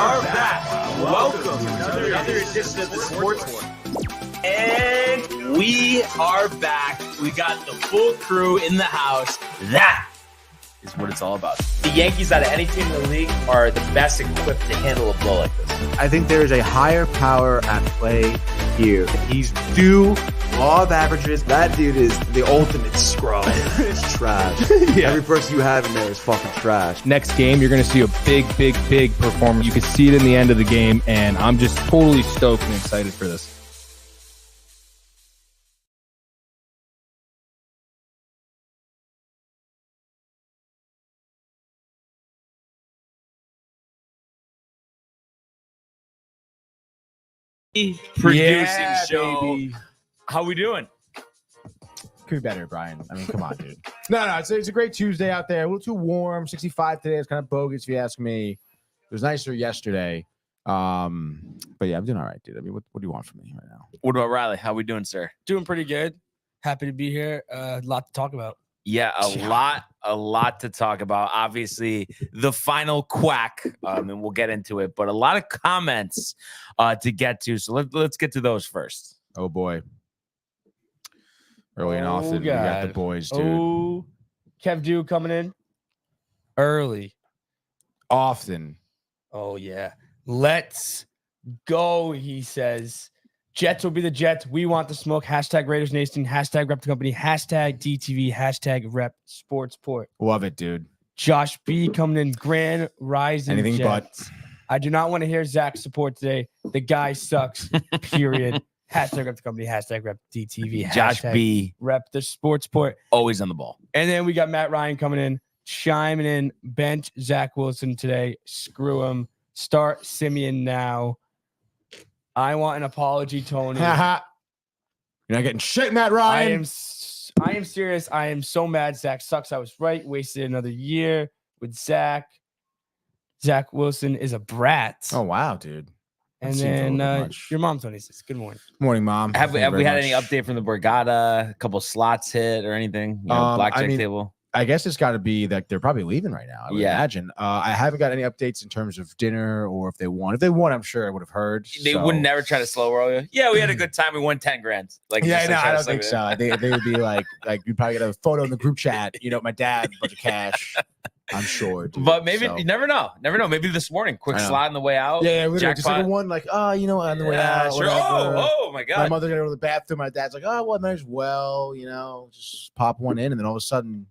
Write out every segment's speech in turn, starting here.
are back. Welcome to another edition of the Sports One. And we are back. We got the full crew in the house. That is what it's all about. The Yankees, out of any team in the league, are the best equipped to handle a blow like this. I think there is a higher power at play here. He's due law of averages. That dude is the ultimate scrub. It's trash. Yeah. Every person you have in there is fucking trash. Next game, you're going to see a big performance. You can see it in the end of the game, and I'm just totally stoked and excited for this. Producing show. Baby. How we doing? Could be better, Brian. I mean, come on, dude. No, it's a great Tuesday out there. A little too warm. 65 today. It's kind of bogus, if you ask me. It was nicer yesterday. But yeah, I'm doing all right, dude. I mean, what do you want from me right now? What about Riley? How we doing, sir? Doing pretty good. Happy to be here. A lot to talk about. Yeah, a lot to talk about. Obviously, the final quack, and we'll get into it, but a lot of comments to get to. So let's get to those first. Oh, boy. Early and often, we got the boys, dude. Oh, Kev Dew coming in early. Often. Oh, yeah. Let's go, he says. Jets will be the Jets. We want the smoke. Hashtag Raiders Nation. Hashtag rep the company. Hashtag DTV. Hashtag rep Sportsport. Love it, dude. Josh B coming in. Grand Rising Anything Jets. I do not want to hear Zach's support today. The guy sucks, period. Hashtag rep the company. Hashtag rep DTV. Josh B. Rep the Sportsport. Always on the ball. And then we got Matt Ryan coming in, chiming in. Bench Zach Wilson today. Screw him. Start Simeon now. I want an apology, Tony. You're not getting shit, Matt Ryan. I am serious. I am so mad. Zach sucks. I was right. Wasted another year with Zach. Zach Wilson is a brat. Oh, wow, dude. And then your mom, Tony, says, good morning. Morning, Mom. Have we had any update from the Borgata? A couple slots hit or anything? You know, blackjack table? I guess it's got to be that they're probably leaving right now. I would imagine. I haven't got any updates in terms of dinner or if they won. If they won, I'm sure I would have heard. They would never try to slow roll you. Yeah, we had a good time. We won 10 grand. Like, yeah, no, I don't think so. They would be like you'd probably get a photo in the group chat. You know, my dad, a bunch of cash. I'm sure. Dude. But maybe you never know. Never know. Maybe this morning, quick slide on the way out. Yeah, just like a one, like, you know, on the way out. Sure. Oh my God. My mother got to go to the bathroom. My dad's like, oh, well, might as well, you know, just pop one in, and then all of a sudden,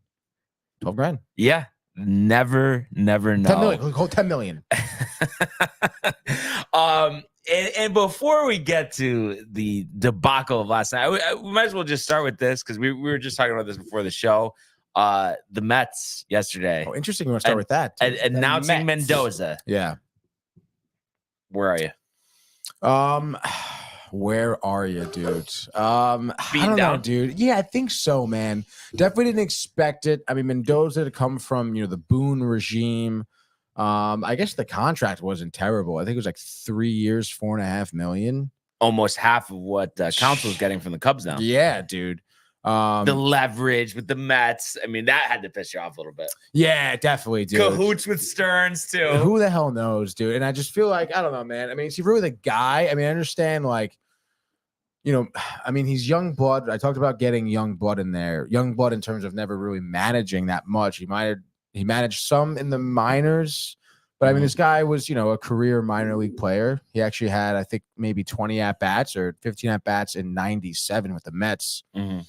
12 grand. Yeah. Never know. 10 million. Hold 10 million. And before we get to the debacle of last night, we might as well just start with this because we were just talking about this before the show. The Mets yesterday. Oh, interesting. We want to start with that. Announcing Mendoza. Yeah. Where are you? Where are you, dude? I don't know, dude. Yeah, I think so, man. Definitely didn't expect it. I mean, Mendoza to come from, you know, the Boone regime. I guess the contract wasn't terrible. I think it was like 3 years, $4.5 million. Almost half of what Council's getting from the Cubs now. Yeah, dude. The leverage with the Mets. I mean, that had to piss you off a little bit. Yeah, definitely, dude. Cahoots with Stearns, too. Who the hell knows, dude? And I just feel like, I don't know, man. I mean, is he really the guy? I mean, I understand, like, you know, I mean, he's young blood. I talked about getting young blood in there. Young blood in terms of never really managing that much. He managed some in the minors, but I mean, this guy was, you know, a career minor league player. He actually had, I think, maybe 20 at-bats or 15 at-bats in 97 with the Mets. Mm-hmm.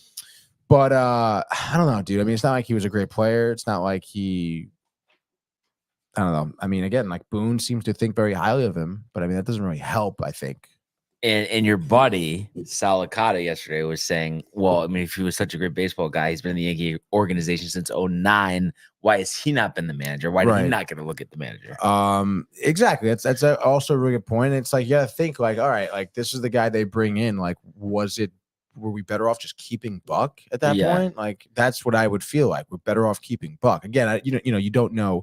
But I don't know, dude. I mean, it's not like he was a great player. It's not like I don't know. I mean, again, like Boone seems to think very highly of him, but I mean, that doesn't really help, I think. And your buddy, Sal Licata, yesterday was saying, well, I mean, if he was such a great baseball guy, he's been in the Yankee organization since 2009. Why has he not been the manager? Why did he not get a look at the manager? Exactly. That's also a really good point. It's like, you gotta think like, all right, like this is the guy they bring in. Like, were we better off just keeping Buck at that point? Like, that's what I would feel like. We're better off keeping Buck. Again, you don't know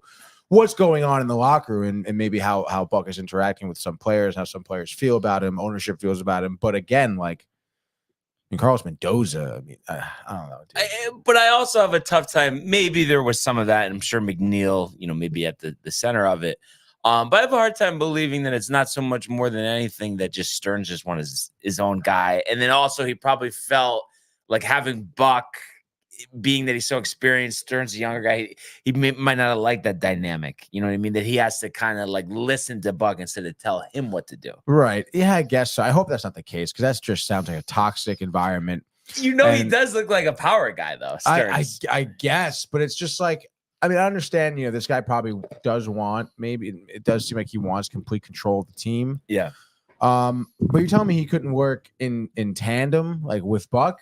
what's going on in the locker room and maybe how Buck is interacting with some players, how some players feel about him, ownership feels about him. But again, like, I mean, Carlos Mendoza, I mean, I don't know. But I also have a tough time. Maybe there was some of that, and I'm sure McNeil, maybe at the center of it. But I have a hard time believing that it's not so much more than anything that just Stearns just wanted his own guy. And then also he probably felt like having Buck, being that he's so experienced, Stearns, a younger guy, he might not have liked that dynamic. You know what I mean? That he has to kind of like listen to Buck instead of tell him what to do. Right. Yeah, I guess so. I hope that's not the case because that just sounds like a toxic environment. You know, he does look like a power guy, though. Stearns. I guess, but it's just like, I mean, I understand, this guy probably does want, maybe it does seem like he wants complete control of the team. Yeah. But you're telling me he couldn't work in tandem, like with Buck?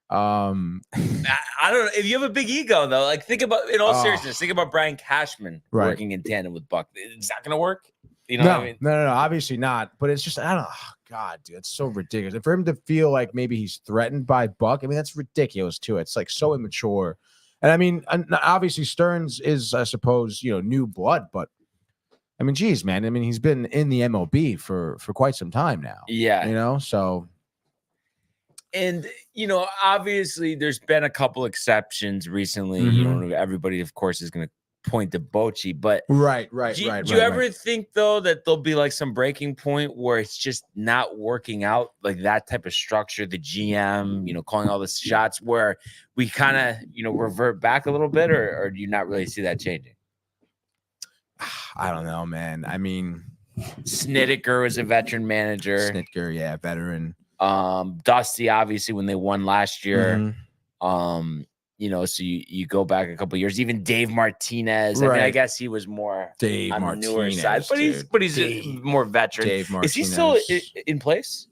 I don't know. If you have a big ego, though, like think about, in all seriousness, think about Brian Cashman working in tandem with Buck. Is that going to work? You know what I mean? No, obviously not. But it's just, I don't know. Oh, God, dude, it's so ridiculous. And for him to feel like maybe he's threatened by Buck, I mean, that's ridiculous too. It's like so immature. And I mean, obviously Stearns is, I suppose, new blood, but I mean, geez, man. I mean, he's been in the MLB for quite some time now. Yeah. So. And, obviously there's been a couple exceptions recently. Everybody, of course, is going to point to Bochy, but right. Do you ever think, though, that there'll be like some breaking point where it's just not working out, like that type of structure, the GM, calling all the shots, where we kind of, revert back a little bit, or do you not really see that changing? I don't know, man. I mean, Snedeker was a veteran manager. Snedeker, yeah, veteran. Dusty, obviously, when they won last year. So you go back a couple of years. Even Dave Martinez. I mean, I guess he was more Dave on Martinez, the newer side, but he's more veteran. Dave Martinez. Is he still in place?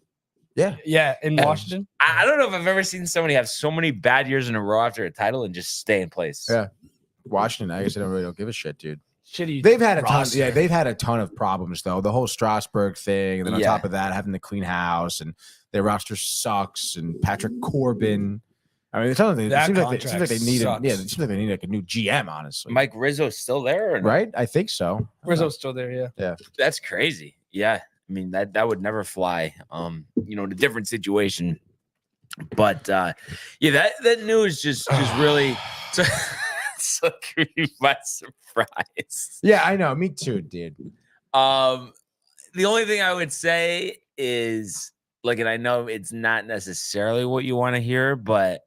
Yeah, in Washington. I don't know if I've ever seen somebody have so many bad years in a row after a title and just stay in place. Yeah, Washington. I guess they don't give a shit, dude. Shitty. They've had a ton. Yeah, they've had a ton of problems though. The whole Strasburg thing, and then on top of that, having to clean house, and their roster sucks. And Patrick Corbin. I mean, it seems like they need. It seems like they need like a new GM. Honestly, Mike Rizzo's still there, or right? I think so. Rizzo's still there. Yeah. That's crazy. Yeah, I mean that would never fly. In a different situation, but that news just really. So me by surprise. Yeah, I know. Me too, dude. The only thing I would say is, like, and I know it's not necessarily what you want to hear, but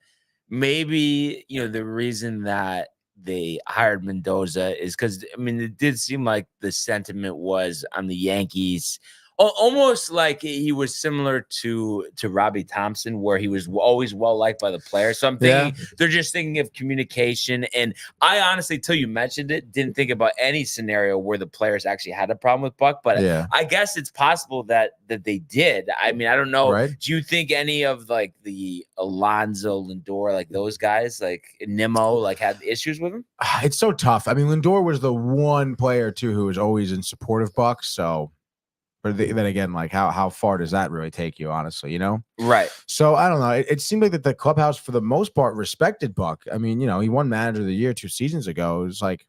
maybe, the reason that they hired Mendoza is because, I mean, it did seem like the sentiment was on the Yankees, almost like he was similar to Robbie Thompson, where he was always well liked by the players. So I'm thinking they're just thinking of communication. And I honestly, till you mentioned it, didn't think about any scenario where the players actually had a problem with Buck. But I guess it's possible that they did. I mean, I don't know. Right. Do you think any of like the Alonso, Lindor, like those guys, like Nimmo, like had issues with him? It's so tough. I mean, Lindor was the one player too who was always in support of Buck. So. But then again, like how far does that really take you, honestly, Right. So I don't know. It seemed like that the clubhouse, for the most part, respected Buck. I mean, he won Manager of the Year 2 seasons ago. It was like,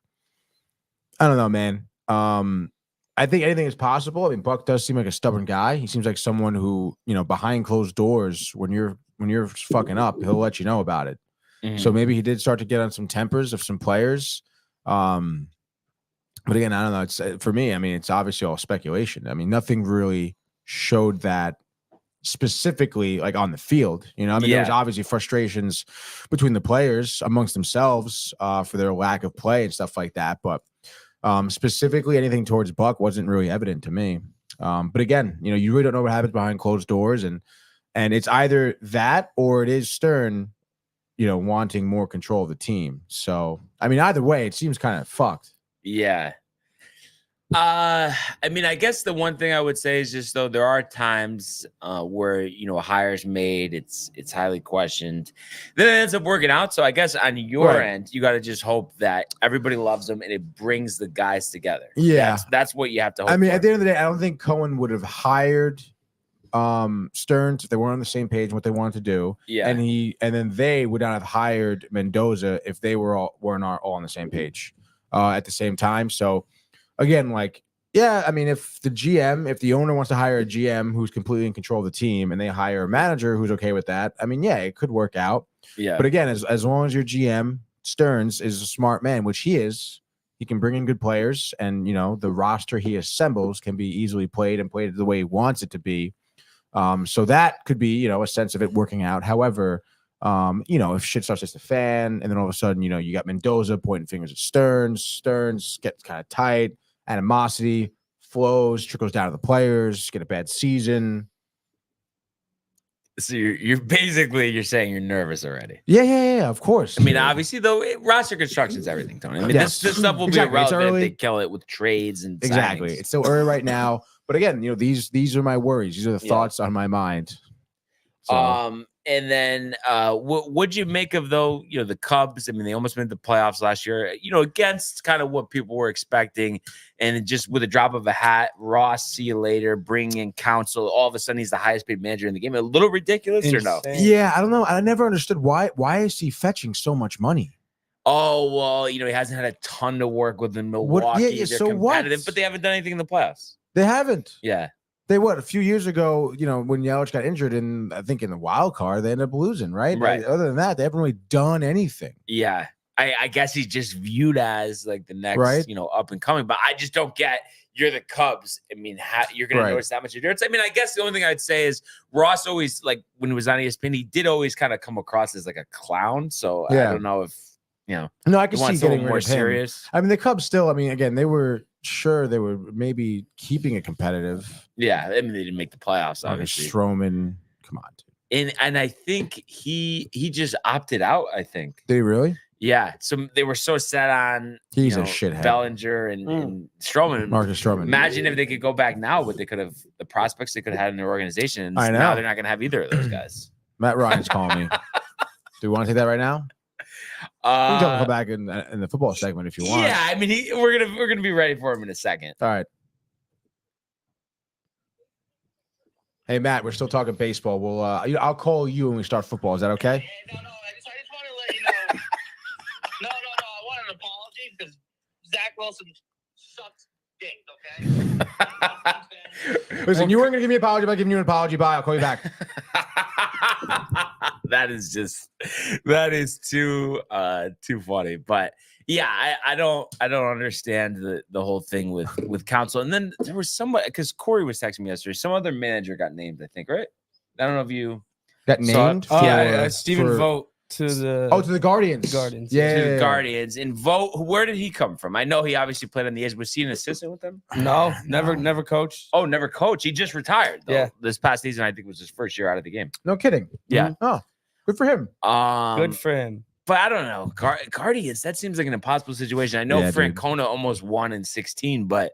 I don't know, man. I think anything is possible. I mean, Buck does seem like a stubborn guy. He seems like someone who, behind closed doors, when you're fucking up, he'll let you know about it. Mm-hmm. So maybe he did start to get on some tempers of some players. But again, I don't know. It's for me. I mean, it's obviously all speculation. I mean, nothing really showed that specifically, like on the field. There was obviously frustrations between the players amongst themselves for their lack of play and stuff like that. But specifically, anything towards Buck wasn't really evident to me. But again, you really don't know what happens behind closed doors, and it's either that or it is Stern, wanting more control of the team. So I mean, either way, it seems kind of fucked. Yeah. I mean, I guess the one thing I would say is just, though, there are times where, a hire's made, it's highly questioned, then it ends up working out. So I guess on your end, you got to just hope that everybody loves them and it brings the guys together. Yeah. That's what you have to hope I mean, for. at the end of the day, I don't think Cohen would have hired Stearns if they weren't on the same page on what they wanted to do. Yeah. And then they would not have hired Mendoza if they weren't all on the same page at the same time. So again, like, yeah, I mean, if the owner wants to hire a GM who's completely in control of the team and they hire a manager who's okay with that, I mean, yeah, it could work out. Yeah. But again, as long as your GM Stearns is a smart man, which he is, He can bring in good players, and the roster he assembles can be easily played the way he wants it to be. So that could be a sense of it working out. However, if shit starts just a fan, and then all of a sudden you got Mendoza pointing fingers at Stearns gets kind of tight, animosity flows, trickles down to the players, get a bad season. So you're basically saying you're nervous already. Yeah, of course. I mean, obviously, though, roster construction is everything, Tony. I mean, this stuff will be irrelevant if they kill it with trades and exactly. signings. It's still early right now, but again, these are my worries. These are the thoughts on my mind. So. And then what'd you make of the Cubs? I mean, they almost made the playoffs last year, against kind of what people were expecting, and just with a drop of a hat, Ross, see you later, bring in Counsell. All of a sudden, he's the highest paid manager in the game. A little ridiculous, or no? Yeah, I don't know. I never understood why is he fetching so much money? Oh, well, he hasn't had a ton to work with in Milwaukee. They're so competitive, but they haven't done anything in the playoffs. They haven't. Yeah. They a few years ago, when Yelich got injured I think in the wild card, they ended up losing, right? Right. Other than that, they haven't really done anything. Yeah. I guess he's just viewed as like the next, up and coming. But I just don't get, you're the Cubs. I mean, you're going to notice that much difference. I mean, I guess the only thing I'd say is Ross always, like when he was on ESPN, he did always kind of come across as like a clown. So I don't know if, No, I can see getting more serious. I mean, the Cubs still, again, they were sure they were maybe keeping it competitive. Yeah, I mean, they didn't make the playoffs, obviously. Stroman, come on, dude. And I think he just opted out, I think. Did he really? Yeah. So they were so set on he's a shithead. Bellinger and Stroman. Marcus Stroman. Imagine if they could go back now, what they could have, the prospects they could have had in their organization. I know. Now they're not going to have either of those guys. Matt Ryan's calling me. Do we want to take that right now? We can come back in the football segment if you want. Yeah, I mean, we're gonna be ready for him in a second. All right. Hey Matt, we're still talking baseball. We'll I'll call you when we start football. Is that okay? Hey, no, I just want to let you know. No, I want an apology because Zach Wilson sucks dick. Okay. Listen, you weren't gonna give me an apology by giving you an apology. Bye. I'll call you back. That is too funny. But yeah, I don't understand the whole thing with Counsell. And then there was somebody, because Corey was texting me yesterday, some other manager got named, I think, right? I don't know if you got named. Stephen Vogt to the Guardians. Yeah, to the Guardians. And Vogt, where did he come from? I know he obviously played on the edge. Was he an assistant with them? No, never coached. Oh, never coached. He just retired. Though. Yeah, this past season I think was his first year out of the game. No kidding. Yeah. Mm-hmm. Oh, good for him. Good for him. But I don't know. Guardians, that seems like an impossible situation. I know Francona almost won in 16, but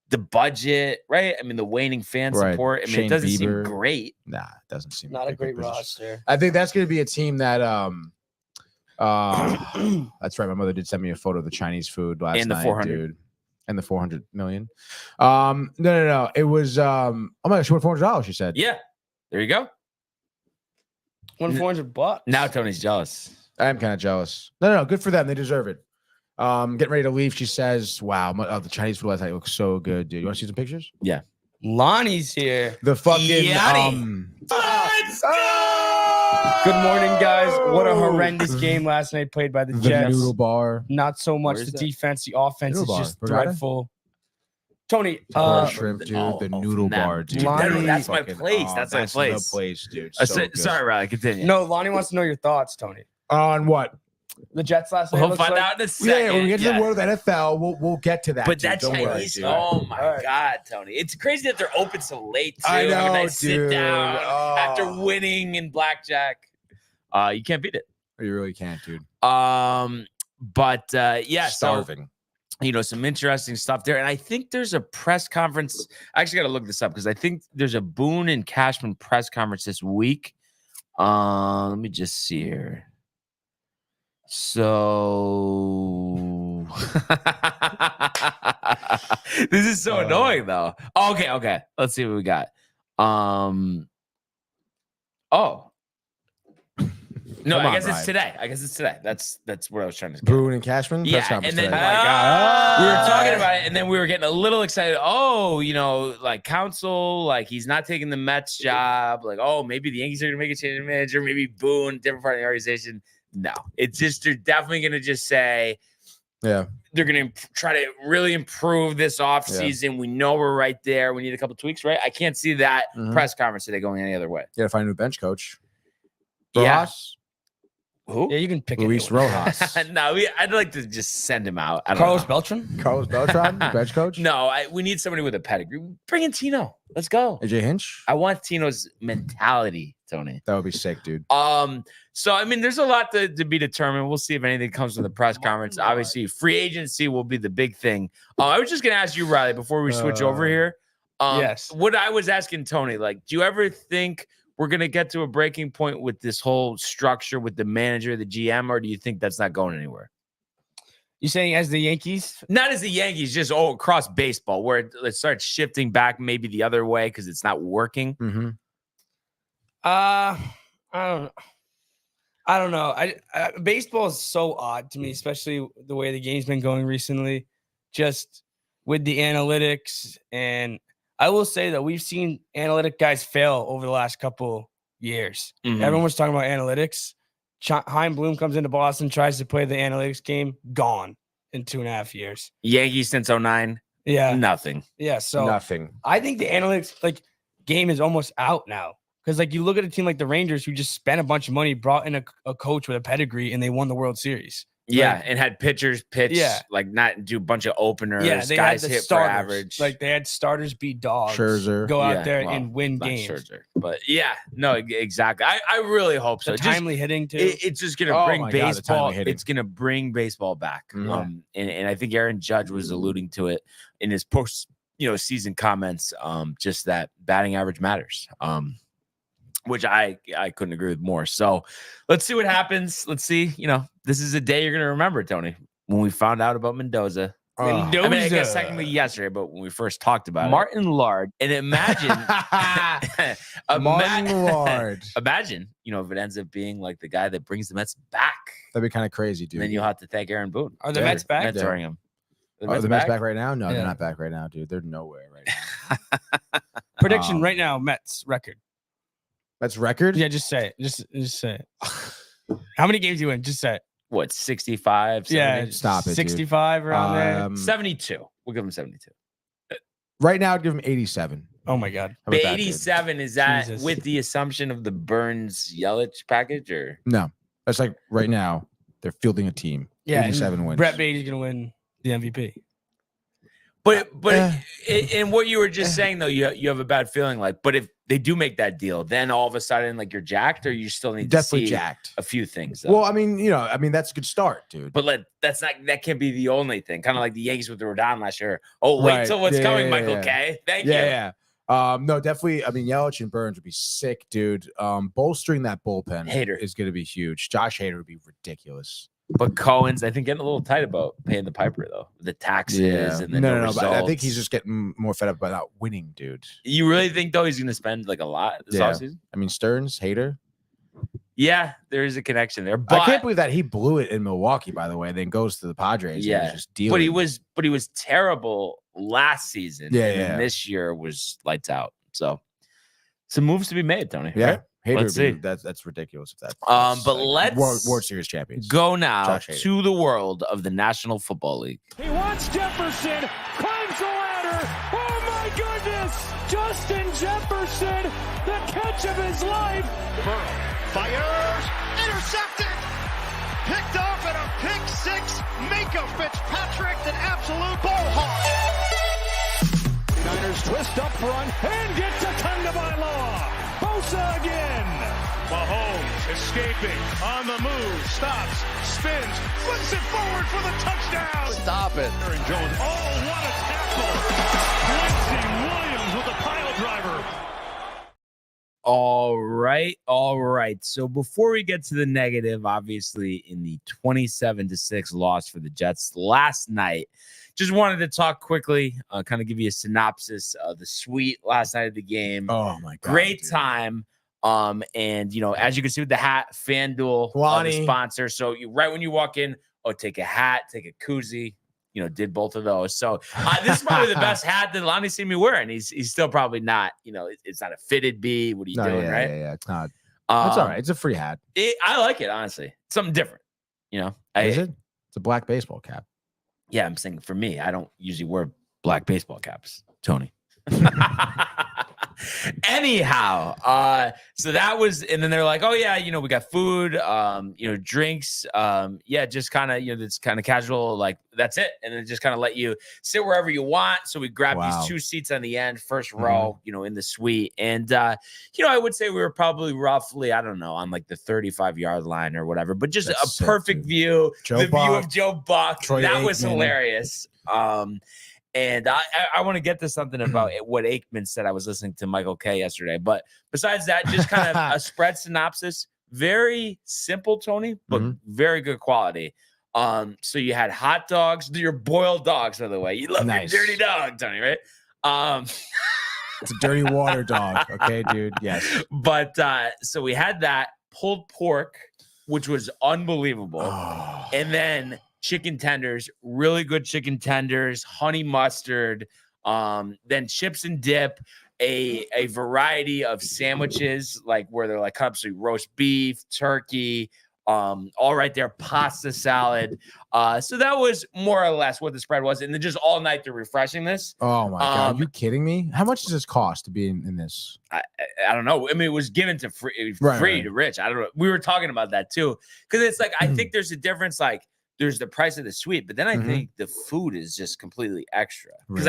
the budget, right? I mean, the waning fan support. I mean, Shane it doesn't Bieber. seem great. Nah, it doesn't seem not like a great position. roster. I think that's going to be a team that that's right. My mother did send me a photo of the Chinese food last and the night, 400. dude. And the 400 million. No. It was oh my gosh, she won $400, she said. Yeah. There you go. Won $400. Now Tony's jealous. I am kind of jealous. No, good for them. They deserve it. Getting ready to leave. She says, wow, the Chinese food last night looks so good, dude. You want to see some pictures? Yeah. Lonnie's here. The fucking Let's go! Good morning, guys. What a horrendous game last night played by the Jets. Noodle bar. Not so much the defense. The offense is just dreadful. Tony, shrimp, dude. The noodle bar, dude. That's my place. That's my place. The place, dude. Sorry, Riley. Continue. No, Lonnie wants to know your thoughts, Tony. On what? The Jets last night. We'll find out in a second. Yeah, when we get to the world of the NFL, we'll get to that. But that's Chinese. Oh my God, Tony! It's crazy that they're open so late. Too. I know, I dude. sit down after winning in blackjack. You can't beat it. You really can't, dude. But yeah, starving. So, some interesting stuff there, and I think there's a press conference. I actually got to look this up because I think there's a Boone and Cashman press conference this week. Let me just see here. So this is so annoying though. Okay. Let's see what we got. No, I guess it's today. That's what I was trying to say. Boone and Cashman? Yeah, and then we were talking about it, and then we were getting a little excited. Oh, like Counsell, like he's not taking the Mets job. Like, oh, maybe the Yankees are going to make a change of manager. Maybe Boone, different part of the organization. No, it's just they're definitely going to just say, Yeah. They're going to try to really improve this offseason. We know we're right there. We need a couple tweaks, right? I can't see that press conference today going any other way. You got to find a new bench coach. Yeah. Rojas? Who? Yeah, you can pick Luis anyone. Rojas. No, I'd like to just send him out. I don't Carlos know. Beltran? Carlos Beltran, bench coach? No, we need somebody with a pedigree. Bring in Tino. Let's go. AJ Hinch? I want Tino's mentality, Tony. That would be sick, dude. So I mean, there's a lot to be determined. We'll see if anything comes from the press conference. Obviously, free agency will be the big thing. I was just gonna ask you, Riley, before we switch over here. Yes. What I was asking Tony, like, do you ever think we're gonna get to a breaking point with this whole structure with the manager, the GM, or do you think that's not going anywhere? You saying as the Yankees? Not as the Yankees, just across baseball, where it starts shifting back maybe the other way because it's not working. Mm-hmm. I don't know. Baseball is so odd to me, especially the way the game's been going recently, just with the analytics. And I will say that we've seen analytic guys fail over the last couple years. Everyone was talking about analytics. Chaim Bloom comes into Boston, tries to play the analytics game, gone in 2.5 years. Yankees since 2009, Yeah, nothing. yeah. So Nothing. I think the analytics game is almost out now. Because you look at a team like the Rangers who just spent a bunch of money, brought in a coach with a pedigree, and they won the World Series. Yeah, and had pitchers pitch, not do a bunch of openers. Yeah, they guys had the hit starters. for average. They had starters beat dogs. Scherzer. Go out there and win not games. Scherzer, but yeah, no, exactly. I really hope so. The timely hitting too. It's just gonna bring my God, the baseball. timely hitting. It's gonna bring baseball back. Mhm. And I think Aaron Judge was alluding to it in his post, season comments. Just that batting average matters. Which I couldn't agree with more. So let's see what happens. Let's see. This is a day you're gonna remember, Tony, when we found out about Mendoza. I mean, I guess technically yesterday, but when we first talked about Martin Lard. And imagine, Martin Lard. Imagine, if it ends up being like the guy that brings the Mets back. That'd be kind of crazy, dude. And then you'll have to thank Aaron Boone. Are the Mets back? Mentoring him. Are the Mets back right now? No, they're not back right now, dude. They're nowhere right now. Prediction right now, Mets record. That's record? Yeah, just say it. Just say it. How many games do you win? Just say it. What, 65? 70? Yeah, stop it, 65 around there. 72. We'll give him 72. Right now, I'd give him 87. Oh my God. How about that, 87, is that Jesus. with the assumption of the Burns Yelich package, or? No, that's like right now, they're fielding a team. Yeah, 87 wins. Brett Beatty's gonna win the MVP. But in what you were just saying, though, you have a bad feeling, but if they do make that deal, then all of a sudden, you're jacked, or you still need Definitely to see jacked. a few things. Though. Well, I mean, that's a good start, dude. But that can't be the only thing. Kind of like the Yankees with the Rodon last year. Oh, wait Right. till what's Yeah, coming, yeah, Michael yeah. K. Thank you. Yeah. No, definitely. I mean, Yelich and Burns would be sick, dude. Bolstering that bullpen Hader is going to be huge. Josh Hader would be ridiculous. But Cohen's, I think, getting a little tight about paying the piper, though. The taxes and the no. But I think results. he's just getting more fed up about not winning, dude. You really think, though, he's going to spend a lot this offseason? I mean, Stearns, Hader. Yeah, there is a connection there. But I can't believe that he blew it in Milwaukee, by the way, then goes to the Padres. Yeah, and was just dealing. but he was terrible last season. Yeah, and then yeah. this year was lights out. So some moves to be made, Tony. Yeah. right? Hader, Let's would be- see. that's ridiculous. If that's But let's World Series champions. go now Josh Hader. to the world of the National Football League. He wants Jefferson, climbs the ladder. Oh my goodness! Justin Jefferson, the catch of his life. Burrow fires, intercepted, picked off at a pick six. Minka Fitzpatrick, an absolute ball hawk. Niners twist up front and get to Tagovailoa. Bosa again. Mahomes escaping on the move, stops, spins, flips it forward for the touchdown. Stop it. Aaron Jones. Oh, what a tackle! Quincy Williams with a pile driver. All right. So before we get to the negative, obviously in the 27-6 loss for the Jets last night, just wanted to talk quickly, kind of give you a synopsis of the suite last night of the game. Oh my god! Great dude. time. And as you can see with the hat, FanDuel, the Lonnie. sponsor. So right when you walk in, take a hat, take a koozie. Did both of those. So this is probably the best hat that Lonnie's seen me wearing. He's still probably not. It's not a fitted B. What are you doing, right? Yeah, it's not. It's all right. It's a free hat. I like it, honestly. Something different. Is it? It's a black baseball cap. Yeah, I'm saying for me, I don't usually wear black baseball caps, Tony. Anyhow, so that was, and then they're like, oh yeah, we got food, drinks, yeah, just kind of, it's kind of casual, like that's it, and then just kind of let you sit wherever you want. So we grabbed these 2 seats on the end, first row, in the suite, and I would say we were probably roughly, I don't know, on like the 35-yard line or whatever, but just That's a perfect view, view of Joe Buck. Troy That was Aikman. Hilarious. And I want to get to something about what Aikman said. I was listening to Michael K yesterday, but besides that, just kind of a spread synopsis. Very simple, Tony, but very good quality. So you had hot dogs, your boiled dogs, by the way. You love your dirty dog, Tony, right? It's a dirty water dog, okay, dude. Yes. But so we had that pulled pork, which was unbelievable, and then chicken tenders, really good chicken tenders, honey mustard, then chips and dip, a variety of sandwiches, like where they're like cut up, so roast beef, turkey, all right there, pasta salad. So that was more or less what the spread was. And then just all night they're refreshing this. Oh my God. Are you kidding me? How much does this cost to be in this? I don't know. I mean, it was given to free to Rich. I don't know. We were talking about that too. Cause it's like, I think there's a difference. Like, there's the price of the suite, but then I think the food is just completely extra. Because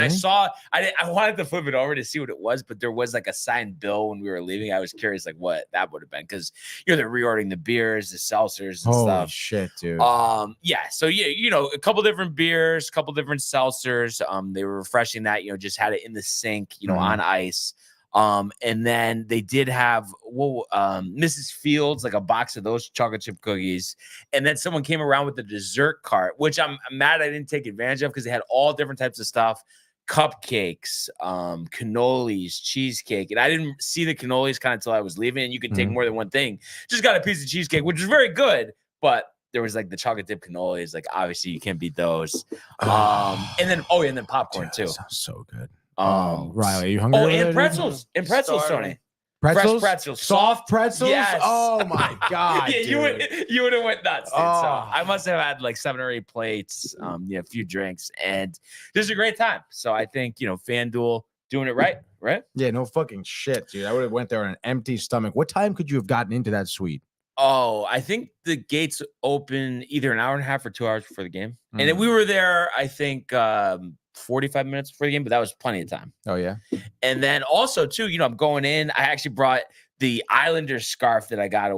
I wanted to flip it over to see what it was, but there was like a signed bill when we were leaving. I was curious like what that would have been, because they're reordering the beers, the seltzers, and stuff. Shit, dude. Yeah. So yeah, a couple different beers, a couple different seltzers. They were refreshing that. Just had it in the sink, on ice. And then they did have Mrs. Fields, like a box of those chocolate chip cookies. And then someone came around with the dessert cart, which I'm mad I didn't take advantage of, because they had all different types of stuff, cupcakes, cannolis, cheesecake. And I didn't see the cannolis kind of until I was leaving. And you could take more than one thing. Just got a piece of cheesecake, which was very good, but there was like the chocolate dip cannolis. Like obviously you can't beat those. And then popcorn too. That sounds so good. Riley, are you hungry? Oh, and pretzels. And pretzels, Tony. Pretzels? Fresh pretzels. Soft pretzels? Yes. Oh my God. Yeah, you would have went nuts, dude. Oh. So I must have had like 7 or 8 plates, a few drinks, and just a great time. So I think, FanDuel doing it right? Yeah, no fucking shit, dude. I would have went there on an empty stomach. What time could you have gotten into that suite? Oh, I think the gates open either an hour and a half or 2 hours before the game. And then we were there, I think, 45 minutes before the game, but that was plenty of time. Oh, yeah. And then also, too, I'm going in. I actually brought the Islanders scarf that I got,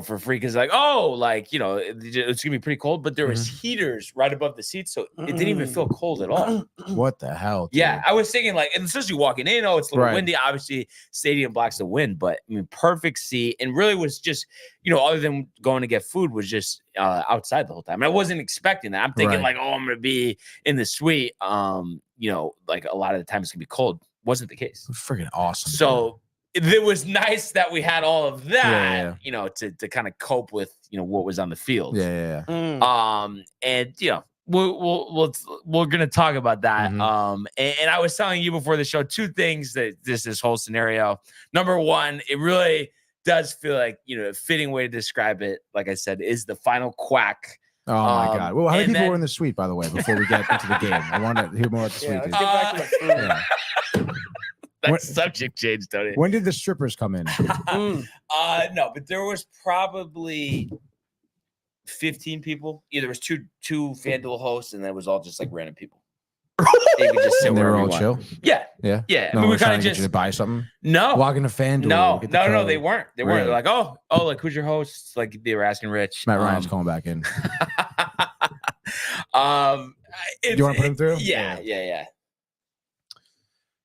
for free, because it's going to be pretty cold, but there was heaters right above the seats, so it didn't even feel cold at all. What the hell? Dude? Yeah, I was thinking and especially walking in, it's a little windy. Obviously, stadium blocks the wind, but I mean, perfect seat, and really was just, other than going to get food, was just outside the whole time. And I wasn't expecting that. I'm thinking I'm going to be in the suite. Like a lot of the time it's going to be cold. Wasn't the case. Freaking awesome. So it was nice that we had all of that, to kind of cope with, what was on the field. Yeah. And we're gonna talk about that. And I was telling you before the show 2 things that this whole scenario. Number one, it really does feel like a fitting way to describe it, like I said, is the final quack. Oh my God. Well, how many people were in the suite, by the way, before we get into the game? I want to hear more about the suite. Let's get back to the food. That's subject change, Tony. When did the strippers come in? No, but there was probably 15 people. There was two FanDuel hosts, and then it was all just like random people. They could just sit and they were wherever all you want. chill. Yeah. Yeah. I mean, we kind of just to buy something. No. Walk into FanDuel. No, they weren't. They weren't. Really? They're like, oh, like who's your host? Like they were asking Rich. Matt Ryan's calling back in. Do you want to put him through? Yeah.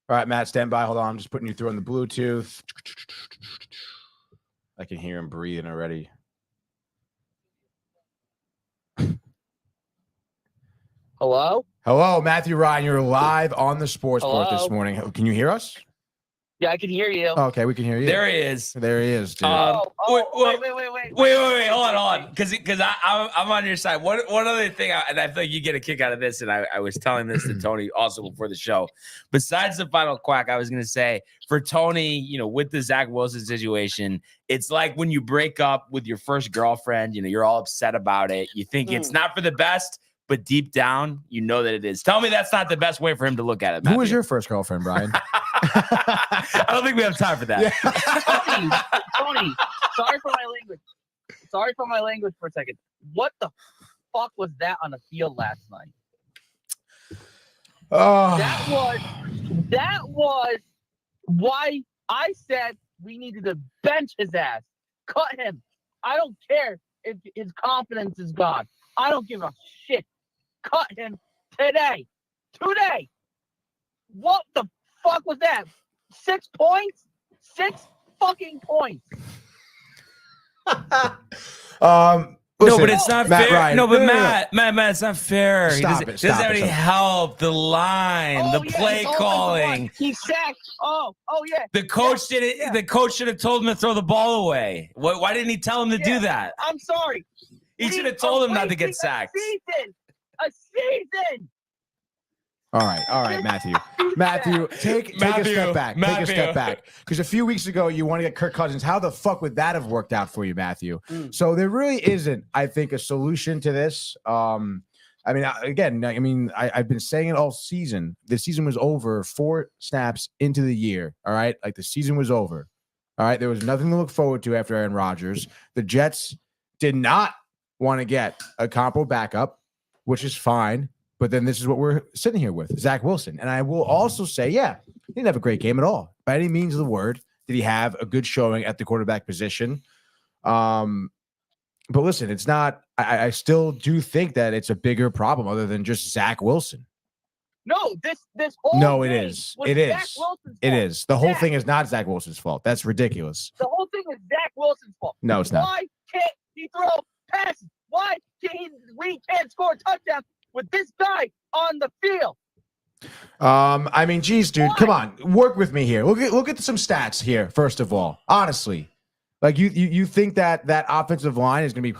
All right, Matt, stand by. Hold on. I'm just putting you through on the Bluetooth. I can hear him breathing already. Hello, Matthew Ryan. You're live on the Sports Board this morning. Can you hear us? Yeah, I can hear you. Okay, we can hear you. There he is. There he is, dude. Wait. Hold on. Because I'm on your side. One other thing, and I feel like you get a kick out of this, and I was telling this to Tony also before the show. Besides the final quack, I was going to say, for Tony, with the Zach Wilson situation, it's like when you break up with your first girlfriend, you're all upset about it. You think it's not for the best, but deep down, you know that it is. Tell me that's not the best way for him to look at it. Matthew. Who was your first girlfriend, Brian? I don't think we have time for that. Tony, sorry for my language. Sorry for my language for a second. What the fuck was that on the field last night? Oh. That was why I said we needed to bench his ass. Cut him. I don't care if his confidence is gone. I don't give a shit. Cut him today. Today. What the fuck was that? 6 points? 6 fucking points. No, but it's not Matt, fair. Ryan. No, but Matt, it's not fair. Stop it. Doesn't have any help. The line, the play calling. He sacked. Oh yeah. The coach did it. Yeah. The coach should have told him to throw the ball away. Why didn't he tell him to do that? I'm sorry. He should have told him not to get sacked. A season. All right, Matthew, take a step back. Take a step back. Because a few weeks ago, you want to get Kirk Cousins. How the fuck would that have worked out for you, Matthew? So there really isn't, I think, a solution to this. I've been saying it all season. The season was over 4 snaps into the year. All right, like the season was over. All right, there was nothing to look forward to after Aaron Rodgers. The Jets did not want to get a comparable backup, which is fine. But then this is what we're sitting here with, Zach Wilson. And I will also say, he didn't have a great game at all. By any means of the word, did he have a good showing at the quarterback position? But listen, it's not – I still do think that it's a bigger problem other than just Zach Wilson. No, this whole No, it thing is. was It Zach is. Wilson's It fault. is. The whole thing is not Zach Wilson's fault. That's ridiculous. The whole thing is Zach Wilson's fault. No, it's not. Why can't he throw passes? Why we can't score a touchdown with this guy on the field? Geez, dude, come on, work with me here. Look at some stats here. First of all, honestly, like you think that offensive line is going to be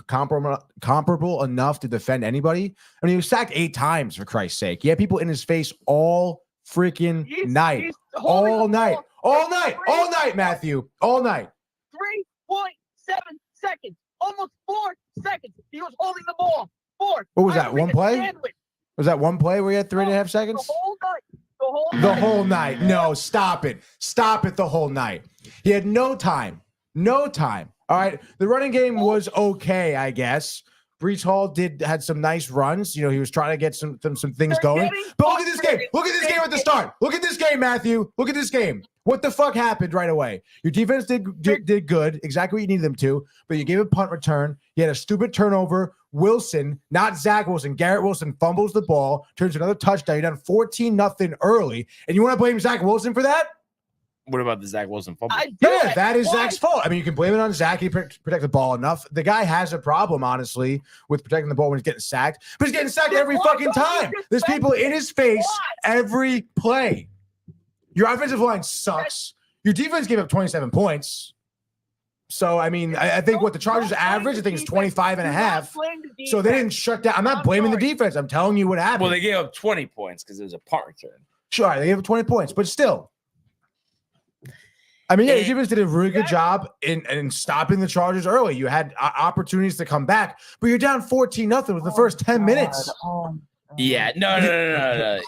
comparable enough to defend anybody? I mean, he was sacked 8 times for Christ's sake. He had people in his face all freaking night, all night, Matthew, all night. 3.7 seconds, almost 4 seconds. He was holding the ball. 4. What was that? One play? Sandwich. Was that one play where he had 3.5 seconds? The whole night. No, stop it. Stop it the whole night. He had no time. No time. All right. The running game was okay, I guess. Breece Hall had some nice runs. You know, he was trying to get some things going. But look at this game. Look at this game at the start. Look at this game, Matthew. Look at this game. What the fuck happened right away? Your defense did good, exactly what you needed them to, but you gave a punt return. You had a stupid turnover. Wilson, not Zach Wilson, Garrett Wilson fumbles the ball, turns another touchdown. You're down 14-0 early, and you want to blame Zach Wilson for that? What about the Zach Wilson fumble? Yeah, that is Zach's fault. I mean, you can blame it on Zach. He protect the ball enough. The guy has a problem, honestly, with protecting the ball when he's getting sacked. But he's getting sacked every fucking time. There's people in his face every play. Your offensive line sucks. Your defense gave up 27 points. So, I mean, I think what the Chargers average, I think is 25.5. So they didn't shut down. I'm not blaming the defense. I'm telling you what happened. Well, they gave up 20 points because it was a punt return. Sure, they gave up 20 points, but still. I mean, the defense did a really good job in stopping the Chargers early. You had opportunities to come back, but you're down 14-0 with the first 10 minutes. Yeah, no. I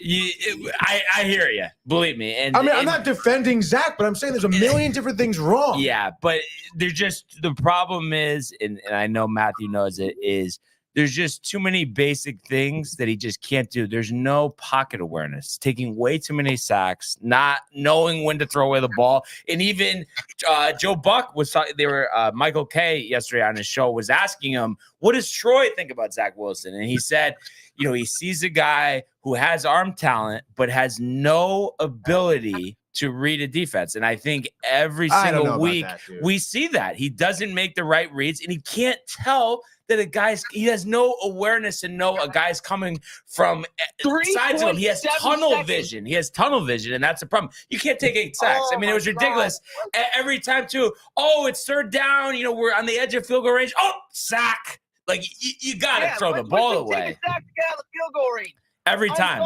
hear you. Believe me. And I'm not defending Zach, but I'm saying there's a million different things wrong. Yeah, but there's just the problem is, and I know Matthew knows it, is there's just too many basic things that he just can't do. There's no pocket awareness, taking way too many sacks, not knowing when to throw away the ball. And even Joe Buck was talking, Michael Kay yesterday on his show was asking him, what does Troy think about Zach Wilson? And he said, you know, he sees a guy who has arm talent, but has no ability to read a defense. And I think every single week we see that. He doesn't make the right reads, and he can't tell that he has no awareness to know a guy's coming from sides of him. He has tunnel vision. He has tunnel vision, and that's the problem. You can't take 8 sacks. I mean, it was ridiculous. Every time, too. Oh, it's third down. You know, we're on the edge of field goal range. Oh, sack. Like, you got to throw the ball away. Every time.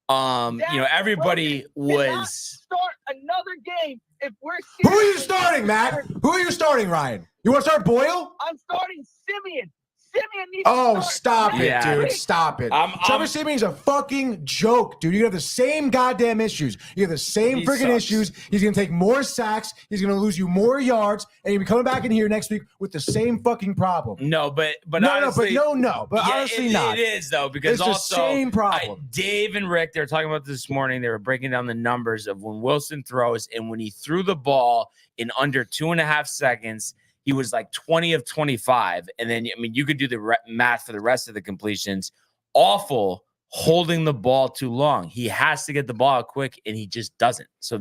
You know, everybody was. Start another game if we're. Who are you starting, Matt? Who are you starting, Ryan? You want to start Boyle? I'm starting Simeon. Simeon needs Oh, to start stop it, Yeah. dude. Stop it. Trevor Simeon's a fucking joke, dude. You have the same goddamn issues. You have the same He freaking sucks. issues. He's going to take more sacks. He's going to lose you more yards. And you'll be coming back in here next week with the same fucking problem. No, but No, honestly, but yeah, honestly it, not. It is though, because It's the also same problem. Dave and Rick, they were talking about this morning. They were breaking down the numbers of when Wilson throws, and when he threw the ball in under 2.5 seconds, he was like 20 of 25. And then, I mean, you could do the math for the rest of the completions. Awful holding the ball too long. He has to get the ball out quick, and he just doesn't. So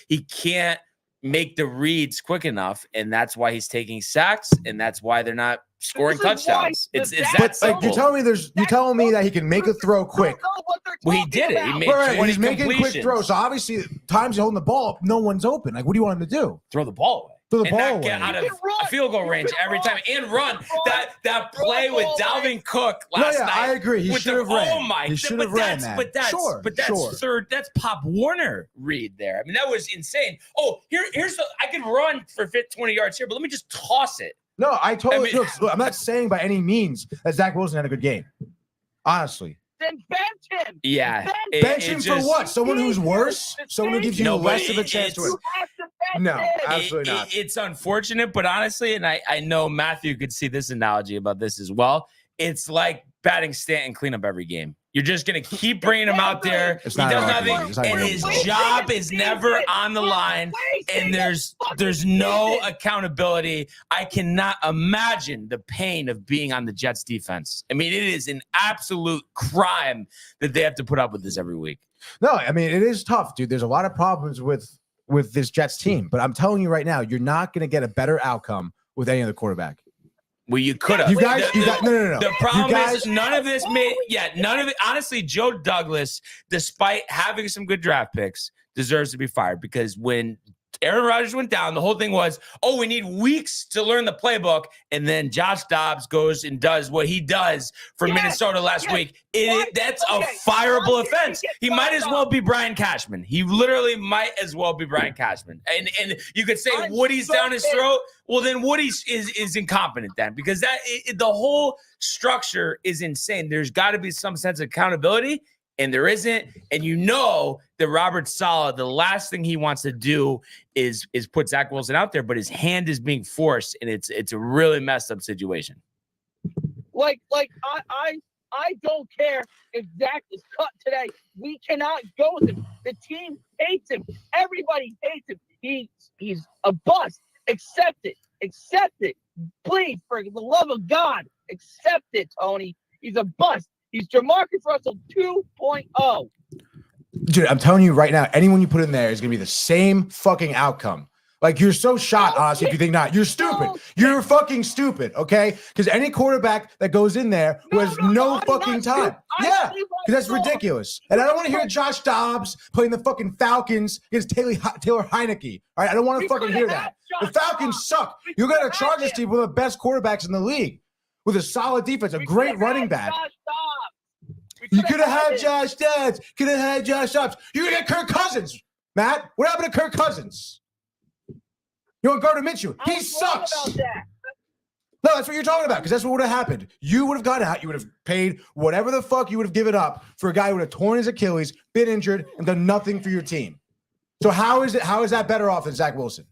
he can't make the reads quick enough, and that's why he's taking sacks, and that's why they're not scoring touchdowns. It's that But simple. like you're telling me that he can make a throw quick. Well, he did it. He made Right, 20 he's making quick completions. throws. So obviously, times he's holding the ball, no one's open. Like, what do you want him to do? Throw the ball away. Throw the And ball not get away. out of field goal range every time and run. That play with Dalvin Cook last night. I agree. He should have ran. Oh my! He should have ran that. But that's Sure. third. That's Pop Warner read there. I mean, that was insane. Oh, here's I can run for 20 yards here, but let me just toss it. No, I totally. I mean- look, I'm not saying by any means that Zach Wilson had a good game. Honestly, Then bench him. Yeah. bench him for what? Someone who's worse? Someone who gives you No, but less of a chance to win? You have to bench No, him. absolutely not. It's unfortunate, but honestly, and I know Matthew could see this analogy about this as well. It's like batting Stanton cleanup every game. You're just going to keep bringing him out there. It's He not does an nothing, argument. It's not and an his argument. job is never on the line, and there's no accountability. I cannot imagine the pain of being on the Jets defense. I mean, it is an absolute crime that they have to put up with this every week. No, I mean it is tough, dude. There's a lot of problems with this Jets team, but I'm telling you right now, you're not going to get a better outcome with any other quarterback. Well, you could have. You guys, no. The problem You guys- is none of this none of it. Honestly, Joe Douglas, despite having some good draft picks, deserves to be fired because when Aaron Rodgers went down, the whole thing was, we need weeks to learn the playbook. And then Josh Dobbs goes and does what he does for Minnesota last week. That's a fireable offense. He might as well be Brian Cashman. He literally might as well be Brian Cashman. And you could say Woody's down his throat. Well, then Woody is incompetent then because the whole structure is insane. There's got to be some sense of accountability. And there isn't. And you know that Robert Saleh, the last thing he wants to do is put Zach Wilson out there, but his hand is being forced, and it's a really messed up situation. Like I don't care if Zach is cut today. We cannot go with him. The team hates him. Everybody hates him. He's a bust. Accept it. Accept it. Please, for the love of God, accept it, Tony. He's a bust. He's Jamarcus Russell 2.0. Dude, I'm telling you right now, anyone you put in there is going to be the same fucking outcome. Like, you're so shot, honestly, if you think not. You're stupid. You're fucking stupid, okay? Because any quarterback that goes in there who has no fucking time. Yeah, because that's ridiculous. And I don't want to hear Josh Dobbs playing the fucking Falcons against Taylor Heineke. All right, I don't want to fucking hear that. The Falcons suck. You're going to charge this team one of the best quarterbacks in the league with a solid defense, a great running back. You could have had Josh Dobbs. Could have had Josh Dobbs. You're going to get Kirk Cousins, Matt. What happened to Kirk Cousins? You want Gardner Minshew? He sucks. No, that's what you're talking about because that's what would have happened. You would have gone out. You would have paid whatever the fuck you would have given up for a guy who would have torn his Achilles, been injured, and done nothing for your team. So how is that better off than Zach Wilson?